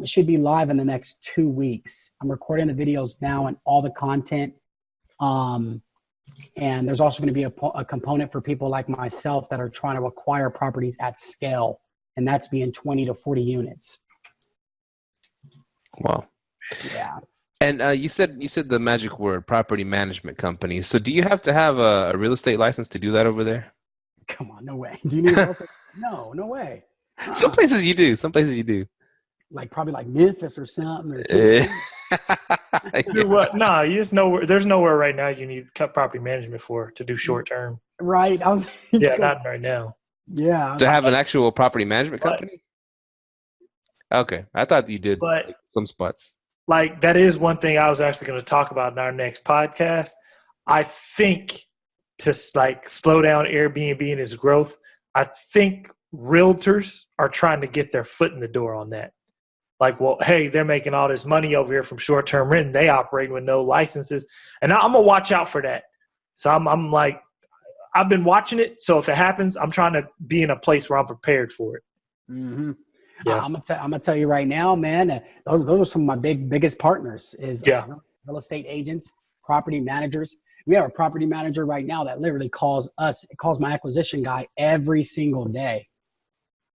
It should be live in the next 2 weeks. I'm recording the videos now and all the content. And there's also going to be a component for people like myself that are trying to acquire properties at scale, and that's being 20 to 40 units. Wow. Yeah. And you said the magic word, property management company. So do you have to have a real estate license to do that over there? Come on, no way. Do you need a No way. Some places you do. Some places you do. Like probably like Memphis or something. Or Do what? No, there's nowhere right now you need property management to do short term. Right. Yeah, not right now. Yeah. To have an actual property management company? Okay. I thought you did some spots. Like, that is one thing I was actually going to talk about in our next podcast. I think to slow down Airbnb and its growth, I think realtors are trying to get their foot in the door on that. Like, well, hey, they're making all this money over here from short-term rent, and they operate with no licenses. And I'm going to watch out for that. So I'm like, I've been watching it. So if it happens, I'm trying to be in a place where I'm prepared for it. Mm-hmm. Yeah. I'm gonna tell you right now, man. Those are some of my biggest partners. Real estate agents, property managers. We have a property manager right now that literally calls my acquisition guy every single day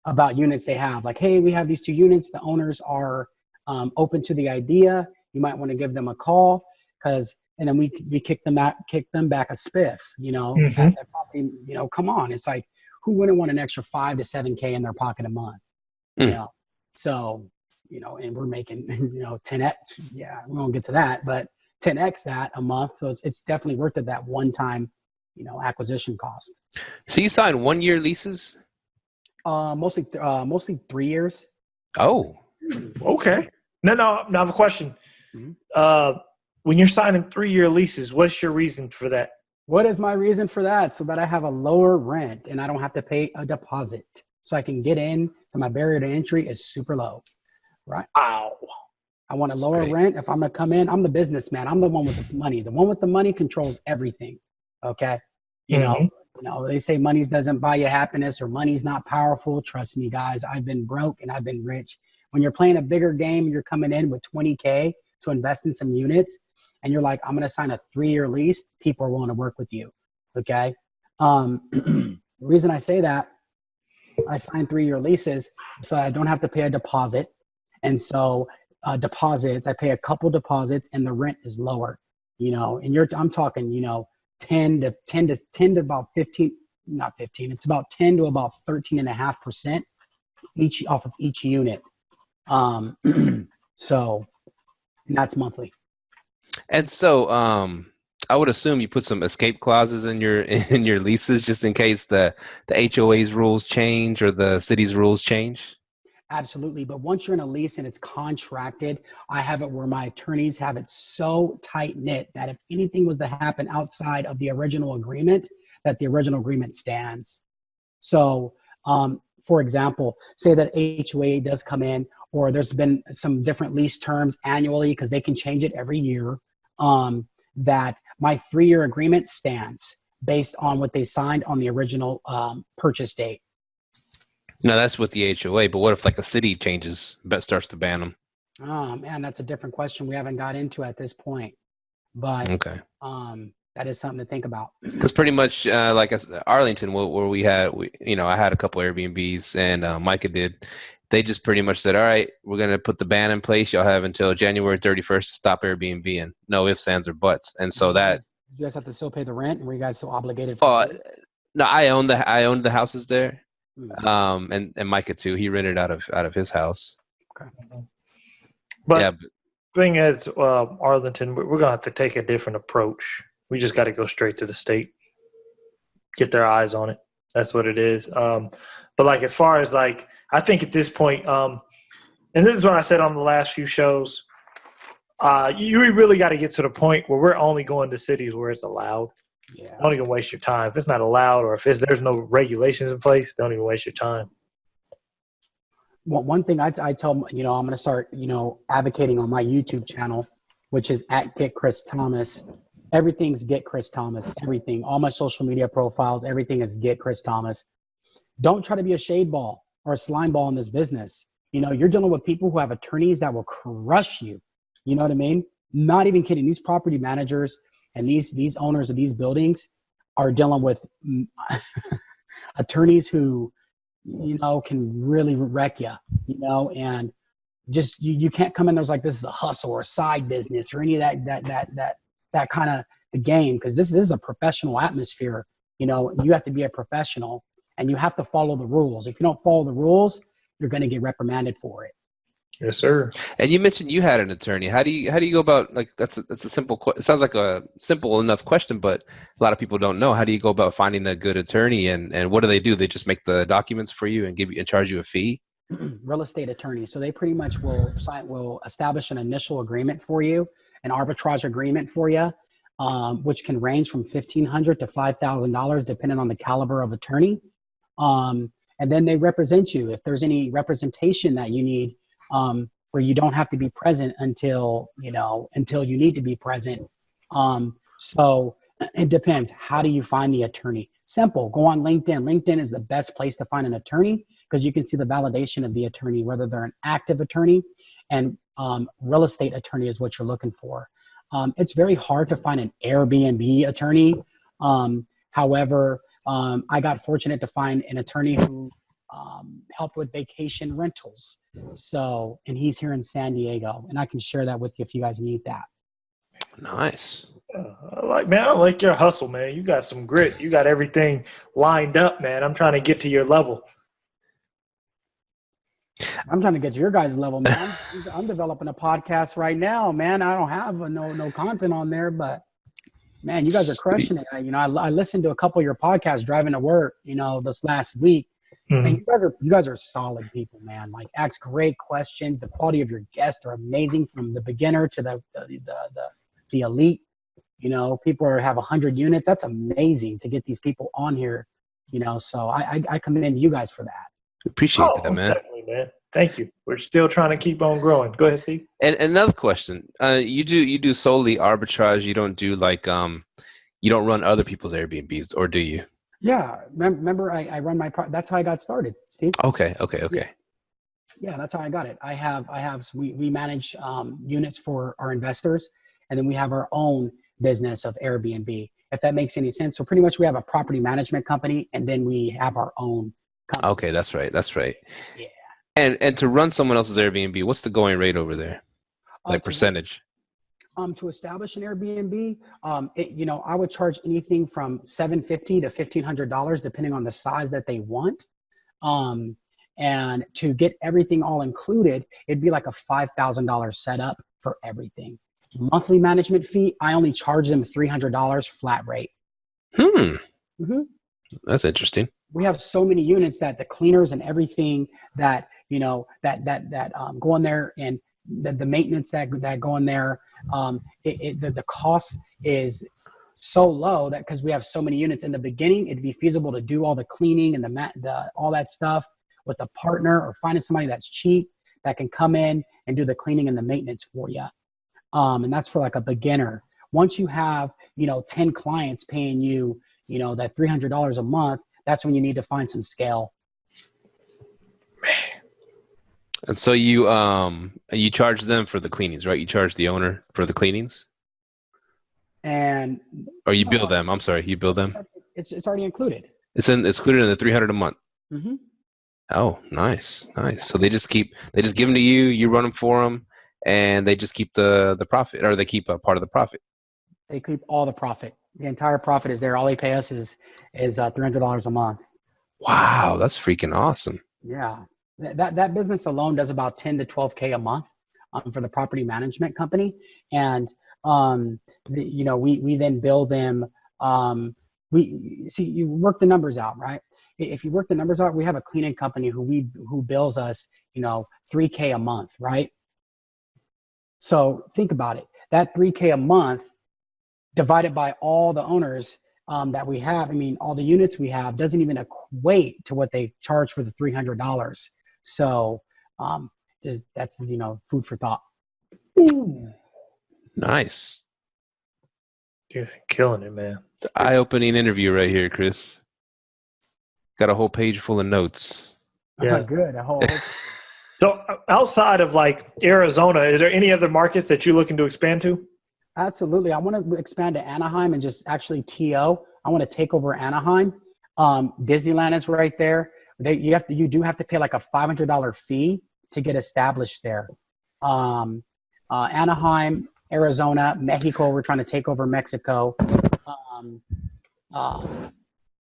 about units they have. Like, hey, we have these 2 units. The owners are open to the idea. You might want to give them a call and then we kick them back a spiff. Mm-hmm. That property, come on. It's like, who wouldn't want an extra $5,000 to $7,000 in their pocket a month? So, and we're making, 10x. Yeah, we won't get to that, but 10x that a month. So it's definitely worth it, that one-time, acquisition cost. So you sign 1-year leases? Mostly 3 years. Oh, okay. No, I have a question. Mm-hmm. When you're signing 3-year leases, what's your reason for that? What is my reason for that? So that I have a lower rent and I don't have to pay a deposit. So I can get in, so my barrier to entry is super low, right? Wow. I want a lower rent. If I'm going to come in, I'm the businessman. I'm the one with the money. The one with the money controls everything, okay? They say money doesn't buy you happiness or money's not powerful. Trust me, guys, I've been broke and I've been rich. When you're playing a bigger game, you're coming in with $20,000 to invest in some units, and you're like, I'm going to sign a 3-year lease, people are willing to work with you, okay? The reason I say that, I signed 3-year leases so I don't have to pay a deposit. And so deposits, I pay a couple deposits and the rent is lower, and I'm talking, 10 to about 15, not 15, it's about 10 to about 13.5% off of each unit. So that's monthly. And so, I would assume you put some escape clauses in your leases just in case the HOA's rules change or the city's rules change. Absolutely. But once you're in a lease and it's contracted, I have it where my attorneys have it so tight knit that if anything was to happen outside of the original agreement, that the original agreement stands. So, for example, say that HOA does come in, or there's been some different lease terms annually because they can change it every year. That my 3-year agreement stands based on what they signed on the original purchase date. No, that's with the HOA, but what if like a city changes, starts to ban them? Oh man, that's a different question we haven't got into at this point. But okay, that is something to think about. Because pretty much like Arlington, where I had a couple Airbnbs and Myka did. They just pretty much said, all right, we're going to put the ban in place. Y'all have until January 31st to stop Airbnb, and no ifs, ands, or buts. And so that you guys have to still pay the rent, and were you guys still obligated for no, I owned the houses there. And Myka too. He rented out of his house. Okay. But thing is, Arlington, we're gonna have to take a different approach. We just got to go straight to the state, get their eyes on it. That's what it is. But like as far as like, I think at this point, and this is what I said on the last few shows. You really got to get to the point where we're only going to cities where it's allowed. Yeah. Don't even waste your time. If it's not allowed or if there's no regulations in place, don't even waste your time. Well, one thing I tell, I'm going to start, advocating on my YouTube channel, which is at GetChrisThomas. Everything's GetChrisThomas. Everything, all my social media profiles, everything is GetChrisThomas. Don't try to be a shade ball or a slime ball in this business. You're dealing with people who have attorneys that will crush you. You know what I mean? Not even kidding. These property managers and these owners of these buildings are dealing with attorneys who, can really wreck you, and just you can't come in there's like this is a hustle or a side business or any of that kind of the game, because this is a professional atmosphere. You have to be a professional and you have to follow the rules. If you don't follow the rules, you're going to get reprimanded for it. Yes, sir. And you mentioned you had an attorney. How do you go about, like, that's a simple it sounds like a simple enough question, but a lot of people don't know. How do you go about finding a good attorney, and what do? They just make the documents for you and charge you a fee? Real estate attorney. So they pretty much will establish an initial agreement for you, an arbitrage agreement for you, which can range from $1,500 to $5,000 depending on the caliber of attorney. And then they represent you. If there's any representation that you need, where you don't have to be present until you need to be present. So it depends. How do you find the attorney? Simple. Go on LinkedIn. LinkedIn is the best place to find an attorney because you can see the validation of the attorney, whether they're an active attorney, and real estate attorney is what you're looking for. It's very hard to find an Airbnb attorney. However, I got fortunate to find an attorney who help with vacation rentals. And he's here in San Diego, and I can share that with you if you guys need that. Nice. I like your hustle, man. You got some grit. You got everything lined up, man. I'm trying to get to your level. I'm trying to get to your guys' level, man. I'm developing a podcast right now, man. I don't have no content on there, but man, you guys are crushing it. I listened to a couple of your podcasts driving to work, this last week. Mm-hmm. And you guys are solid people, man. Like, ask great questions. The quality of your guests are amazing, from the beginner to the elite. People have 100 units. That's amazing to get these people on here. So I commend you guys for that. Appreciate that, man. Definitely, man. Thank you. We're still trying to keep on growing. Go ahead, Steve. And another question: you do solely arbitrage. You don't do you don't run other people's Airbnbs, or do you? Yeah, remember I run that's how I got started, Steve. Okay. Yeah, that's how I got it. We manage units for our investors, and then we have our own business of Airbnb, if that makes any sense. So pretty much we have a property management company, and then we have our own company. Okay, that's right. Yeah. And to run someone else's Airbnb, what's the going rate over there? Like percentage? To establish an Airbnb, I would charge anything from $750 to $1,500 depending on the size that they want. And to get everything all included, it'd be like a $5,000 setup for everything. Monthly management fee, I only charge them $300 flat rate. Mm-hmm. That's interesting. We have so many units that the cleaners and everything that go in there, and the maintenance that go in there, the cost is so low that because we have so many units in the beginning, it'd be feasible to do all the cleaning and the all that stuff with a partner, or finding somebody that's cheap that can come in and do the cleaning and the maintenance for you. And that's for like a beginner. Once you have 10 clients paying you that $300 a month, that's when you need to find some scale. And so you charge them for the cleanings, right? You charge the owner for the cleanings? Or you bill them. I'm sorry, you bill them? It's already included. It's included in the $300 a month. Mm-hmm. Oh, nice. So they just give them to you, you run them for them, and they just keep the profit, or they keep a part of the profit. They keep all the profit. The entire profit is there. All they pay us is $300 a month. Wow, that's freaking awesome. Yeah. That business alone does about 10 to 12K a month for the property management company. And, we then bill them. You work the numbers out, right? If you work the numbers out, we have a cleaning company who bills us, $3K a month, right? So think about it. That $3K a month divided by all the owners that we have, all the units we have, doesn't even equate to what they charge for the $300. So that's, food for thought. Ooh. Nice. You're killing it, man. It's an eye-opening interview right here, Chris. Got a whole page full of notes. Yeah. Good. So outside of like Arizona, is there any other markets that you're looking to expand to? Absolutely. I want to expand to Anaheim and just actually TO. I want to take over Anaheim. Disneyland is right there. You do have to pay like a $500 fee to get established there. Anaheim, Arizona, Mexico. We're trying to take over Mexico.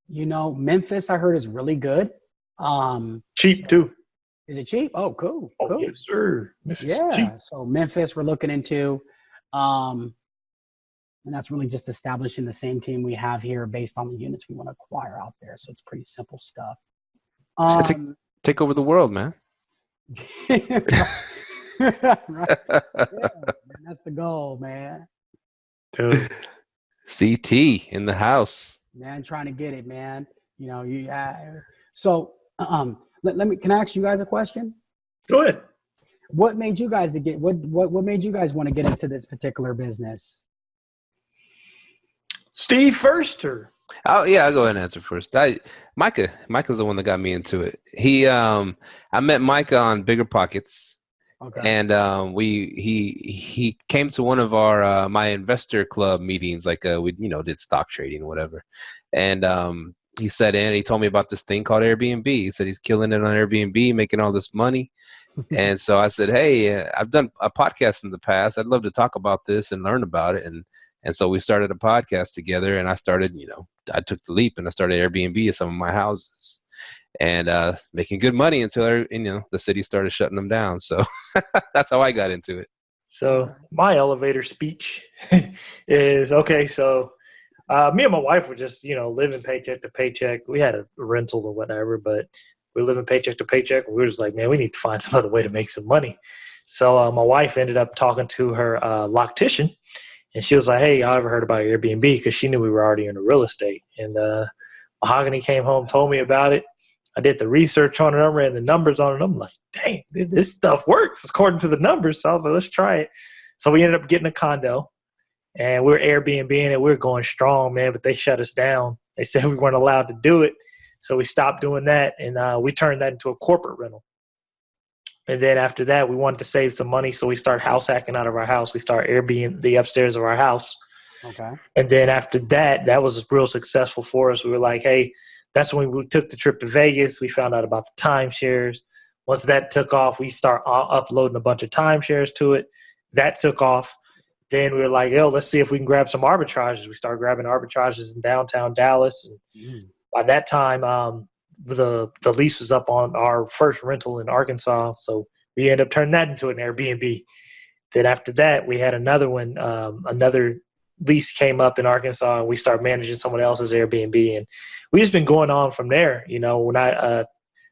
Memphis I heard is really good. Cheap too. Is it cheap? Oh, cool. Oh, Cool. yes, sir. Memphis is Yeah. cheap. So Memphis we're looking into. And that's really just establishing the same team we have here based on the units we want to acquire out there. So it's pretty simple stuff. Take over the world, man. Right. Yeah, man, that's the goal, man. Dude. CT in the house. Man, trying to get it, man. So can I ask you guys a question? Go ahead. What made you guys what made you guys want to get into this particular business? Steve first, or Oh yeah, I'll go ahead and answer first. Myka's the one that got me into it. I met Myka on BiggerPockets. Okay. And he came to one of our my investor club meetings, like we did stock trading or whatever. And he said, and he told me about this thing called Airbnb. He said he's killing it on Airbnb, making all this money. And so I said, hey, I've done a podcast in the past. I'd love to talk about this and learn about it. And so we started a podcast together, and I started, I took the leap and I started Airbnb at some of my houses. And making good money until the city started shutting them down. So that's how I got into it. So my elevator speech is okay. So me and my wife were just living paycheck to paycheck. We had a rental or whatever, but we were living paycheck to paycheck. We were just like, man, we need to find some other way to make some money. So my wife ended up talking to her loctician, and she was like, hey, y'all ever heard about Airbnb? Because she knew we were already into real estate. And Mahogany came home, told me about it. I did the research on it. I ran the numbers on it. I'm like, dang, this stuff works according to the numbers. So I was like, let's try it. So we ended up getting a condo, and we were Airbnb-ing it. We were going strong, man, but they shut us down. They said we weren't allowed to do it. So we stopped doing that, and we turned that into a corporate rental. And then after that, we wanted to save some money, so we started house hacking out of our house. We started Airbnb the upstairs of our house. Okay. And then after that, that was real successful for us. We were like, hey, that's when we took the trip to Vegas. We found out about the timeshares. Once that took off, we start uploading a bunch of timeshares to it. That took off. Then we were like, let's see if we can grab some arbitrages. We started grabbing arbitrages in downtown Dallas. And by that time, the lease was up on our first rental in Arkansas. So we ended up turning that into an Airbnb. Then after that, we had another one, another lease came up in Arkansas, and we started managing someone else's Airbnb. And we just been going on from there. When I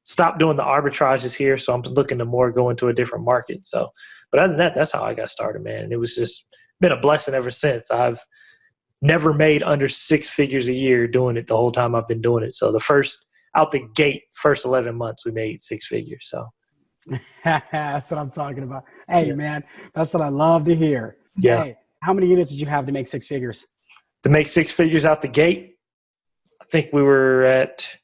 stopped doing the arbitrages here, so I'm looking to more go into a different market. So, but other than that, that's how I got started, man. And it was just been a blessing ever since. I've never made under 6 figures a year doing it the whole time I've been doing it. So out the gate, first 11 months, we made 6 figures. So that's what I'm talking about. Hey, man, that's what I love to hear. Yeah. Hey, how many units did you have to make 6 figures? To make 6 figures out the gate, I think we were at,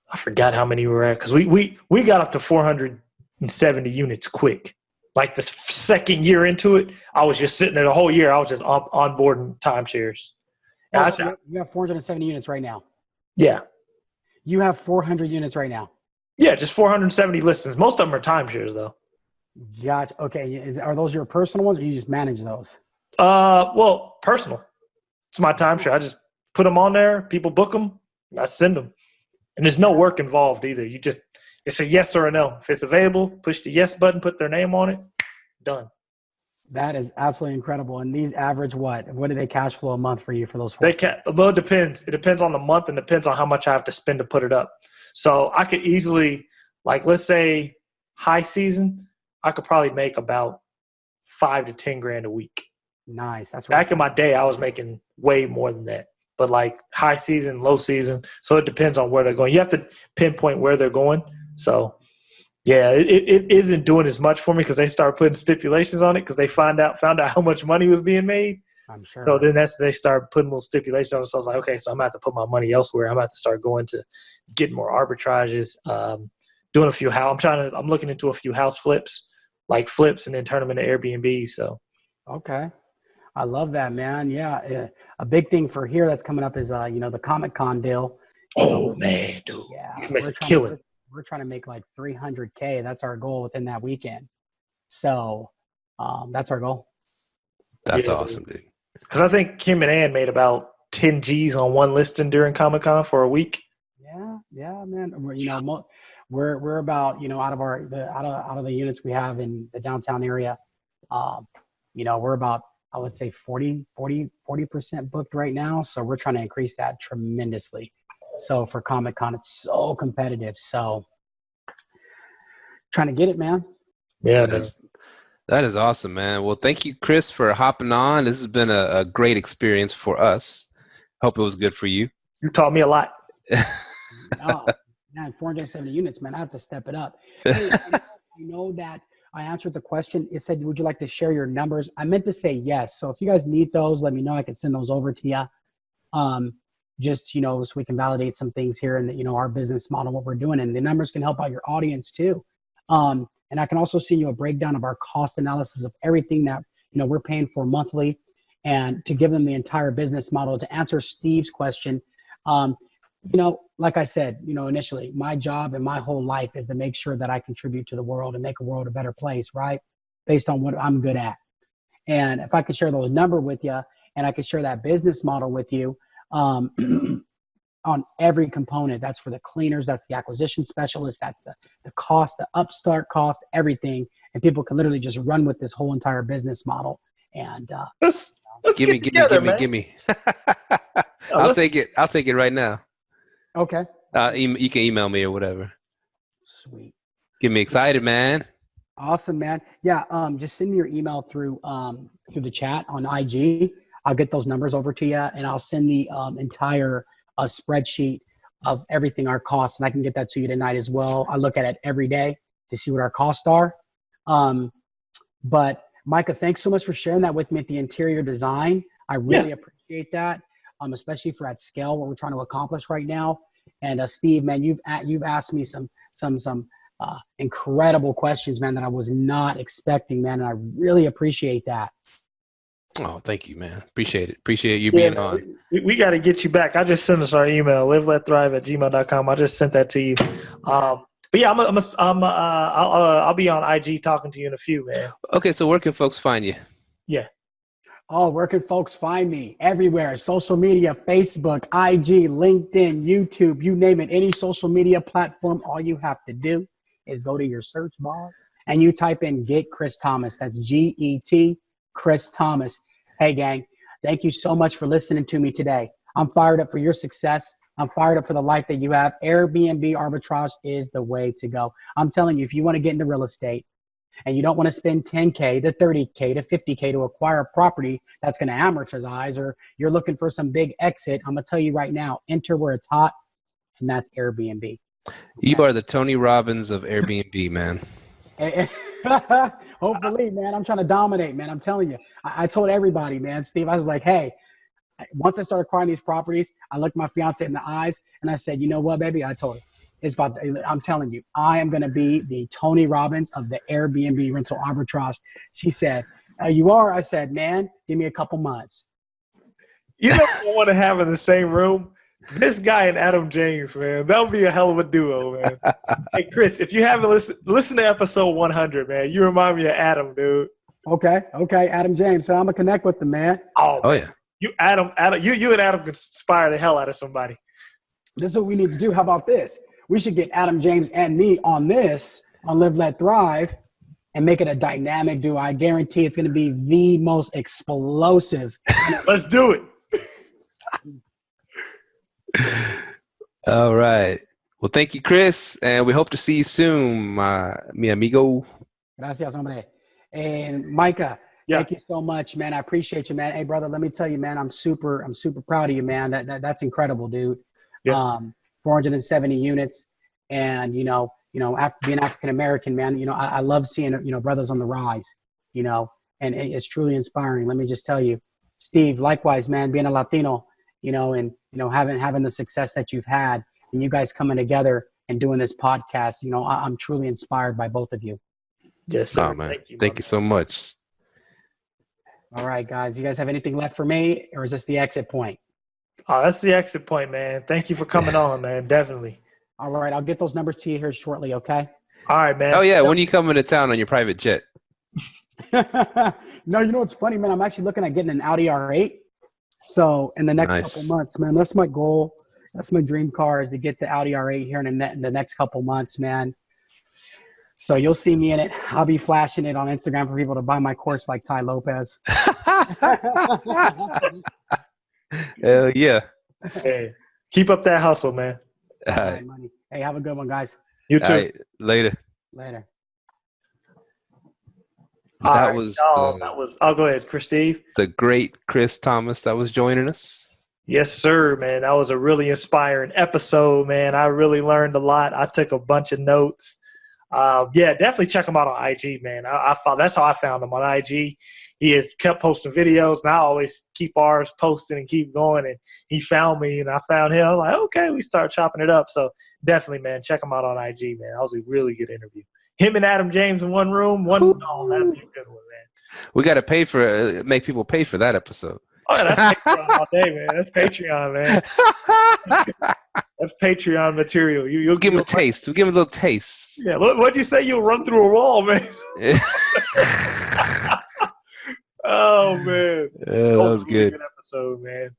I forgot how many we were at, because we got up to 470 units quick. Like the second year into it, I was just sitting there the whole year. I was just onboarding timeshares. So you have 470 units right now. Yeah. You have 400 units right now. Yeah, just 470 listings. Most of them are timeshares, though. Gotcha. Okay. Are those your personal ones, or you just manage those? Well, personal. It's my timeshare. I just put them on there. People book them. And I send them. And there's no work involved either. It's a yes or a no. If it's available, push the yes button, put their name on it. Done. That is absolutely incredible. And these average what? What do they cash flow a month for you for those? Well, it depends. It depends on the month and depends on how much I have to spend to put it up. So I could easily, like, let's say high season, I could probably make about $5 to $10,000 a week. Nice. That's right. Back in my day, I was making way more than that. But like high season, low season, so it depends on where they're going. You have to pinpoint where they're going. So, yeah, it isn't doing as much for me because they start putting stipulations on it because they found out how much money was being made. I'm sure. So then they start putting little stipulations on it. So I was like, okay, so I'm going to have to put my money elsewhere. I'm going to have to start going to getting more arbitrages, doing a few I'm looking into a few house flips, and then turn them into Airbnb. So. Okay. I love that, man. Yeah. A big thing for here that's coming up is, the Comic-Con deal. Oh man, dude. Yeah. You can make a killing. We're trying to make like $300K. That's our goal within that weekend. So that's our goal. That's awesome, dude. Because I think Kim and Ann made about 10 G's on one listing during Comic-Con for a week. Yeah, man. We're about, out of the units we have in the downtown area, we're about, I would say 40% booked right now. So we're trying to increase that tremendously. So for Comic-Con, it's so competitive. So trying to get it, man. Yeah, that is awesome, man. Well, thank you, Chris, for hopping on. This has been a great experience for us. Hope it was good for you. You taught me a lot. Oh, man, 470 units, man. I have to step it up. Hey, I know that I answered the question. It said, would you like to share your numbers? I meant to say yes. So if you guys need those, let me know. I can send those over to you. Just, so we can validate some things here and, our business model, what we're doing. And the numbers can help out your audience too. And I can also send you a breakdown of our cost analysis of everything that, we're paying for monthly, and to give them the entire business model. To answer Steve's question, like I said, initially, my job and my whole life is to make sure that I contribute to the world and make a world a better place, right? Based on what I'm good at. And if I could share those numbers with you, and I could share that business model with you, on every component. That's for the cleaners, that's the acquisition specialist, that's the cost, the upstart cost, everything. And people can literally just run with this whole entire business model. And let's give me. I'll take it. I'll take it right now. Okay. You can email me or whatever. Sweet. Get me excited, man. Awesome, man. Yeah. Just send me your email through the chat on IG. I'll get those numbers over to you, and I'll send the entire spreadsheet of everything, our costs, and I can get that to you tonight as well. I look at it every day to see what our costs are. But Myka, thanks so much for sharing that with me at the interior design. I really appreciate that, especially for at scale, what we're trying to accomplish right now. And Steve, man, you've asked me some incredible questions, man, that I was not expecting, man, and I really appreciate that. Oh, thank you, man. Appreciate it. Appreciate you being on. We got to get you back. I just sent us our email, liveletthrive@gmail.com. I just sent that to you. But yeah, I'll be on IG talking to you in a few, man. Okay, so where can folks find you? Yeah. Oh, where can folks find me? Everywhere. Social media, Facebook, IG, LinkedIn, YouTube, you name it. Any social media platform, all you have to do is go to your search bar and you type in GetChrisThomas. That's GET Chris Thomas. Hey, gang, thank you so much for listening to me today. I'm fired up for your success. I'm fired up for the life that you have. Airbnb arbitrage is the way to go. I'm telling you, if you want to get into real estate and you don't want to spend $10K to $30K to $50K to acquire a property that's going to amortize, or you're looking for some big exit, I'm going to tell you right now, enter where it's hot, and that's Airbnb. Okay? You are the Tony Robbins of Airbnb, man. Hopefully, man. I'm trying to dominate, man. I'm telling you. I told everybody, man, Steve, I was like, hey, once I started acquiring these properties, I looked my fiance in the eyes and I said, you know what, baby? I told her, I'm telling you, I am going to be the Tony Robbins of the Airbnb rental arbitrage. She said, you are? I said, man, give me a couple months. You know what I want to have in the same room? This guy and Adam James, man. That would be a hell of a duo, man. Hey, Chris, if you haven't listen to episode 100, man. You remind me of Adam, dude. Okay, Adam James. So I'm going to connect with the man. Oh yeah. You and Adam could inspire the hell out of somebody. This is what we need to do. How about this? We should get Adam James and me on Live, Let, Thrive, and make it a dynamic duo. I guarantee it's going to be the most explosive. Let's do it. All right. Well, thank you, Chris, and we hope to see you soon, mi amigo. Gracias, hombre. And Myka, thank you so much, man. I appreciate you, man. Hey, brother, let me tell you, man, I'm super proud of you, man. That's incredible, dude. Yeah. 470 units, and being African American, man, I love seeing brothers on the rise, and it's truly inspiring. Let me just tell you, Steve, likewise, man, being a Latino, and having the success that you've had, and you guys coming together, and doing this podcast. You know, I'm truly inspired by both of you. Yes, sir. Oh, man. Thank you so much. All right, guys. You guys have anything left for me, or is this the exit point? Oh, that's the exit point, man. Thank you for coming on, man. Definitely. All right. I'll get those numbers to you here shortly, okay? All right, man. Oh, yeah. When you come into town on your private jet? No, you know what's funny, man? I'm actually looking at getting an Audi R8. So in the next couple months, man, that's my goal. That's my dream car, is to get the Audi R8 here in the next couple months, man. So you'll see me in it. I'll be flashing it on Instagram for people to buy my course like Ty Lopez. Hell yeah. Hey, keep up that hustle, man. All right. Hey, have a good one, guys. You too. All right. Later. That was I'll go ahead, Chris Steve. The great Chris Thomas that was joining us. Yes, sir, man. That was a really inspiring episode, man. I really learned a lot. I took a bunch of notes. Yeah, definitely check him out on IG, man. I found, that's how I found him, on IG. He has kept posting videos, and I always keep ours posted and keep going. And he found me, and I found him. I'm like, okay, we start chopping it up. So definitely, man, check him out on IG, man. That was a really good interview. Him and Adam James in one room, that'd be a good one, man. We got to make people pay for that episode. Oh, yeah, that's Patreon all day, man. That's Patreon, man. That's Patreon material. You'll give him a taste. We'll give him a little taste. Yeah, what'd you say? You'll run through a wall, man. Oh, man. That was really good. Episode, man.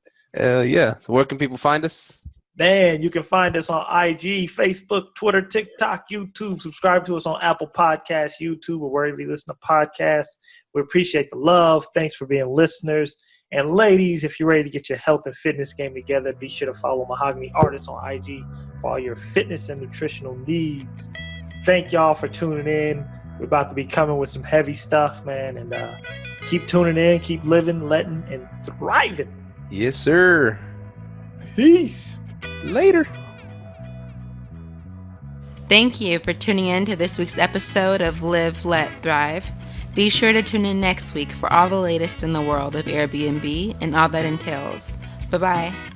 Yeah. So where can people find us? Man, you can find us on IG, Facebook, Twitter, TikTok, YouTube. Subscribe to us on Apple Podcasts, YouTube, or wherever you listen to podcasts. We appreciate the love. Thanks for being listeners. And ladies, if you're ready to get your health and fitness game together, be sure to follow Mahogany Artists on IG for all your fitness and nutritional needs. Thank y'all for tuning in. We're about to be coming with some heavy stuff, man. And keep tuning in, keep living, letting, and thriving. Yes, sir. Peace. Later. Thank you for tuning in to this week's episode of Live, Let, Thrive. Be sure to tune in next week for all the latest in the world of Airbnb and all that entails. Bye-bye.